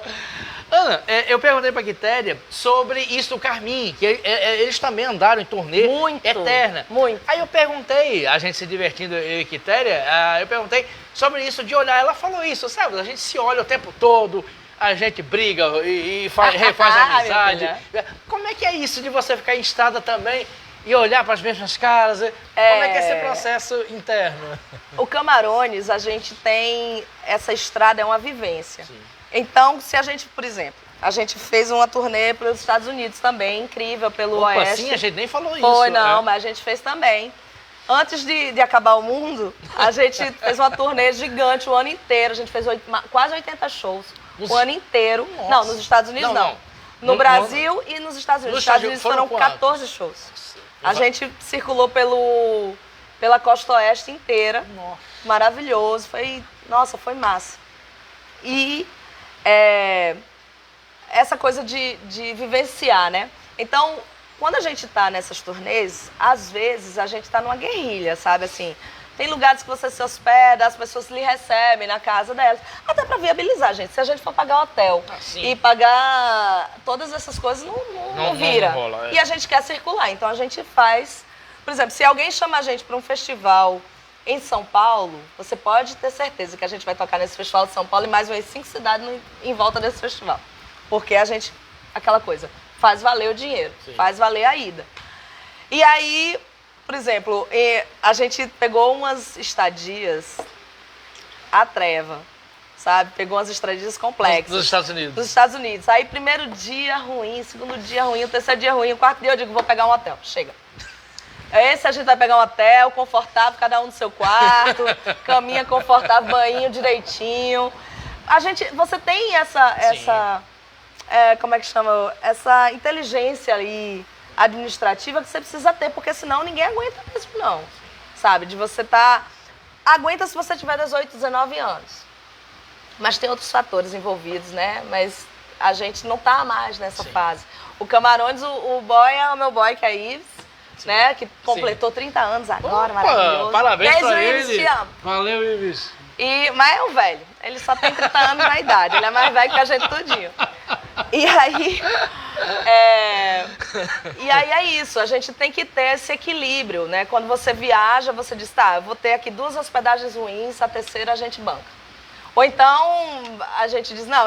Ana, eu perguntei pra Quitéria sobre isso do Carmim, que eles também andaram em turnê eterna. Muito. Aí eu perguntei, a gente se divertindo, eu e Quitéria, eu perguntei sobre isso de olhar. Ela falou isso, sabe? A gente se olha o tempo todo, a gente briga e refaz amizade. Como é que é isso de você ficar em estrada também e olhar para as mesmas caras? Como é que é esse processo interno? O Camarones, a gente tem... Essa estrada é uma vivência. Sim. Então, se a gente, por exemplo, a gente fez uma turnê pelos Estados Unidos também, incrível, pelo Oeste. Sim, a gente nem falou isso. Foi, não, mas a gente fez também. Antes de acabar o mundo, a gente fez uma turnê gigante o ano inteiro. A gente fez quase 80 shows o ano inteiro. Nossa. Não, nos Estados Unidos não. No Brasil e nos Estados Unidos. Nos Estados Unidos foram 14 shows. A gente circulou pela costa oeste inteira. Nossa. Maravilhoso. Foi massa. E essa coisa de vivenciar, né? Então, quando a gente tá nessas turnês, às vezes a gente tá numa guerrilha, sabe? Assim, tem lugares que você se hospeda, as pessoas lhe recebem na casa delas. Até pra viabilizar, gente. Se a gente for pagar hotel e pagar todas essas coisas, não vira. Não rola, E a gente quer circular. Então a gente faz... Por exemplo, se alguém chama a gente para um festival em São Paulo, você pode ter certeza que a gente vai tocar nesse festival de São Paulo e mais umas 5 cidades em volta desse festival. Porque a gente, aquela coisa, faz valer o dinheiro, faz valer a ida. E aí, por exemplo, a gente pegou umas estadias à treva, sabe? Pegou umas estadias complexas. Dos Estados Unidos. Dos Estados Unidos. Aí, primeiro dia ruim, segundo dia ruim, o terceiro dia ruim, o quarto dia eu digo, vou pegar um hotel. Chega. Esse a gente vai pegar um hotel confortável, cada um no seu quarto, caminha confortável, banho direitinho. Você tem como é que chama? Essa inteligência ali administrativa que você precisa ter, porque senão ninguém aguenta mesmo, não. Sabe? De você aguenta se você tiver 18, 19 anos. Mas tem outros fatores envolvidos, né? Mas a gente não tá mais nessa fase. O Camarões, o boy é o meu boy, que é Ives. Né? Que completou 30 anos agora, maravilhoso. Parabéns pra ele. Te amo. Valeu, Ives. Mas é um velho. Ele só tem 30 anos na idade. Ele é mais velho que a gente tudinho. E aí é isso. A gente tem que ter esse equilíbrio, né? Quando você viaja, você diz, tá, eu vou ter aqui 2 hospedagens ruins, a terceira a gente banca. Ou então a gente diz, não,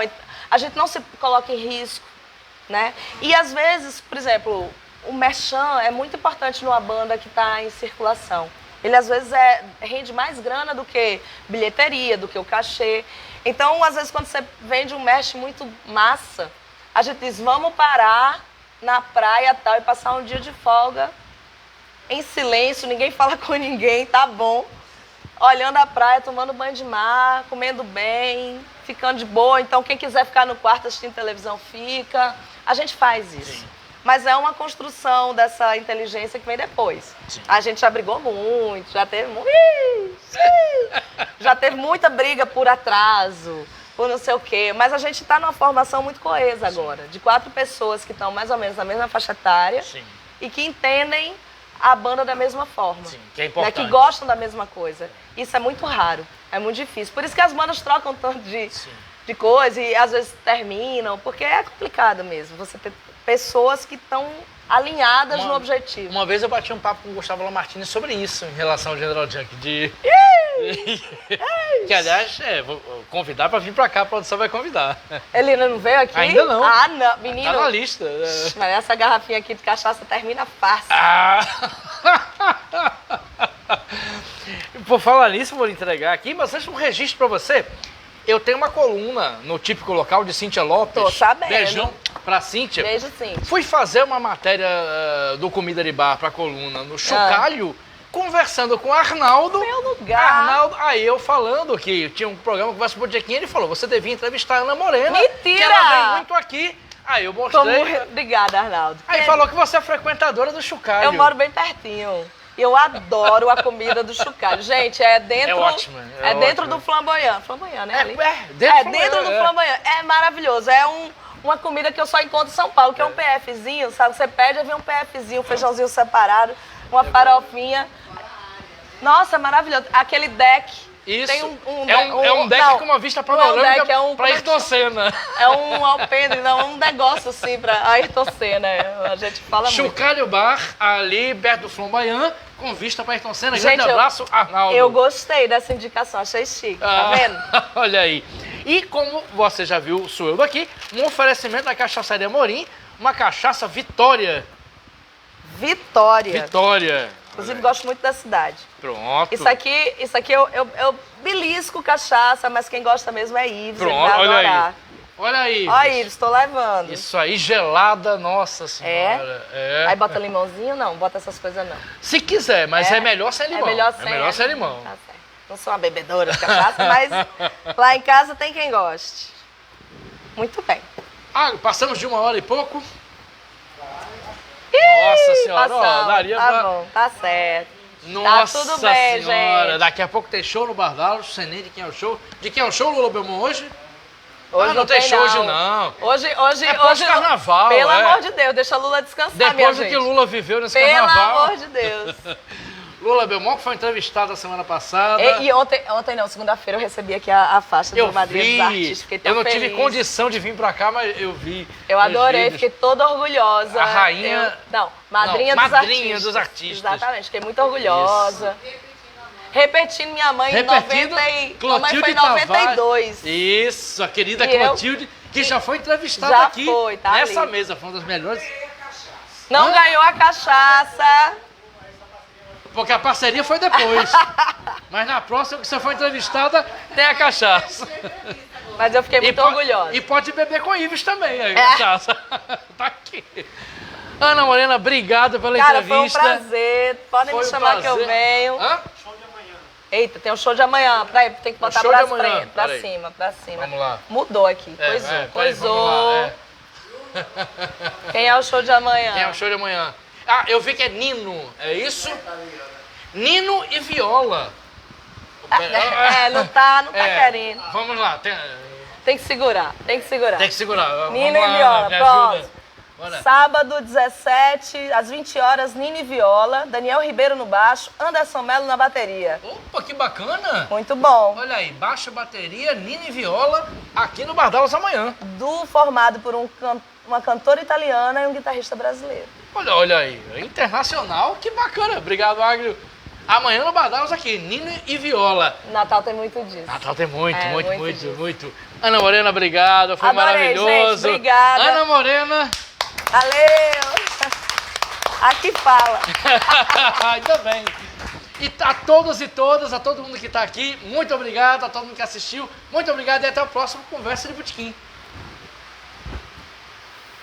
a gente não se coloca em risco, né? E às vezes, por exemplo... O merchan é muito importante numa banda que está em circulação. Ele, às vezes, rende mais grana do que bilheteria, do que o cachê. Então, às vezes, quando você vende um merch muito massa, a gente diz, vamos parar na praia tal e passar um dia de folga em silêncio, ninguém fala com ninguém, tá bom. olhando a praia, tomando banho de mar, comendo bem, ficando de boa. Então, quem quiser ficar no quarto assistindo televisão, fica. A gente faz isso. Sim. Mas é uma construção dessa inteligência que vem depois. Sim. A gente já brigou muito, já teve muita briga por atraso, por não sei o quê. Mas a gente está numa formação muito coesa agora, de 4 pessoas que estão mais ou menos na mesma faixa etária. Sim. E que entendem a banda da mesma forma. Sim, que é importante. Que gostam da mesma coisa. Isso é muito raro, é muito difícil. Por isso que as bandas trocam tanto de coisa e às vezes terminam, porque é complicado mesmo. Você ter pessoas que estão alinhadas no objetivo. Uma vez eu bati um papo com o Gustavo Lamartine sobre isso, em relação ao General Junk. Que, aliás, vou convidar para vir para cá, a produção vai convidar. Ele não veio aqui? Ainda não. Ah, não. Menino. Tá na lista. Mas essa garrafinha aqui de cachaça termina fácil. Por falar nisso, vou lhe entregar aqui, mas antes um registro para você. Eu tenho uma coluna no Típico Local de Cíntia Lopes. Tô sabendo. Beijão pra Cíntia. Beijo, sim. Fui fazer uma matéria do Comida de Bar pra coluna no Chocalho, conversando com o Arnaldo. Meu lugar. Arnaldo, aí eu falando que tinha um programa que Conversa Botequim, ele falou, você devia entrevistar a Ana Morena. Mentira! Que ela vem muito aqui. Aí eu mostrei. Obrigada, Arnaldo. Aí falou que você é frequentadora do Chocalho. Eu moro bem pertinho. Eu adoro a comida do Chocalho. Gente, é dentro... É ótimo. É dentro do Flamboyant. Flamboyant, né? Ali? Dentro Do Flamboyant. É maravilhoso. É uma comida que eu só encontro em São Paulo, que é um PFzinho, sabe? Você pede, aí vem um PFzinho, um feijãozinho separado, uma farofinha. Nossa, maravilhoso. Aquele deck. Isso. Tem é um deck com uma vista panorâmica pra Ayrton Senna. É um alpendre, não, um negócio assim pra Ayrton Senna. A gente fala muito. Chocalho Bar, ali perto do Flamboyant, com vista pra Ayrton Senna. Gente, grande abraço, Arnaldo. Eu gostei dessa indicação, achei chique, tá vendo? Olha aí. E como você já viu, sou eu daqui, um oferecimento da Cachaçaria Amorim, uma cachaça Vitória. Vitória. Inclusive, gosto muito da cidade. Pronto. Isso aqui eu belisco cachaça, mas quem gosta mesmo é Ives. Pronto, ele vai adorar. Olha aí. Olha aí, estou levando. Isso aí, gelada, nossa senhora. Aí bota limãozinho? Não, bota essas coisas não. Se quiser, mas é melhor sem limão. É melhor sem limão. Tá certo. Não sou uma bebedora de cachaça, mas lá em casa tem quem goste. Muito bem. Passamos de 1 hora e pouco. Nossa senhora, ó, daria tá pra... bom, tá certo. Nossa tá tudo bem, senhora, gente. daqui a pouco tem show no Bar Dallas, sei nem de quem é o show. De quem é o show, Lula Belmont, hoje? Hoje não tem show hoje, não. Hoje pós-carnaval, Pelo amor de Deus, deixa Lula descansar, minha gente. Depois do que Lula viveu nesse Pelo carnaval. amor de Deus. Lula Belmont, que foi entrevistado a semana passada. E ontem não, segunda-feira eu recebi aqui a faixa do Madrinha dos Artistas. Fiquei tão eu não feliz. tive condição de vir pra cá, mas eu vi. Eu adorei, fiquei toda orgulhosa. A rainha... Madrinha dos Artistas. Exatamente, fiquei muito orgulhosa. Isso. Repetindo minha mãe em 90 Clotilde mamãe foi em 92. Isso, a querida Clotilde, que já foi entrevistada aqui nessa ali. mesa, foi uma das melhores. Não ganhou a cachaça. Porque a parceria foi depois. Mas na próxima que você for entrevistada, tem a cachaça. Mas eu fiquei muito orgulhosa. E pode beber com Ives também, a cachaça. Tá aqui. Ana Morena, obrigado pela entrevista. Foi um prazer. Podem me chamar que eu venho. Show de amanhã. Eita, tem um show de amanhã. Tem que botar pra frente, pra cima. Vamos lá. Mudou aqui. Coisou. Quem é o show de amanhã? Quem é o show de amanhã? Eu vi que é Nino, é isso? Nino e Viola. Não tá querendo. Vamos lá. Tem que segurar. Tem que segurar. Nino e Viola, pronto. Sábado, 17, às 20 horas, Nino e Viola, Daniel Ribeiro no baixo, Anderson Melo na bateria. Opa, que bacana! Muito bom. Olha aí, baixo, bateria, Nino e Viola, aqui no Bar Dallas amanhã. Formado por uma cantora italiana e um guitarrista brasileiro. Olha aí, internacional, que bacana. Obrigado, Agrio. Amanhã no Bar Dallas aqui, Nino e Viola. Natal tem muito disso. Natal tem muito. Ana Morena, obrigado, foi Adorei, maravilhoso. Gente, obrigada. Ana Morena. Valeu! Aqui fala. Ainda bem. E a todos e todas, a todo mundo que está aqui, muito obrigado, a todo mundo que assistiu, muito obrigado e até o próximo Conversa de Botequim.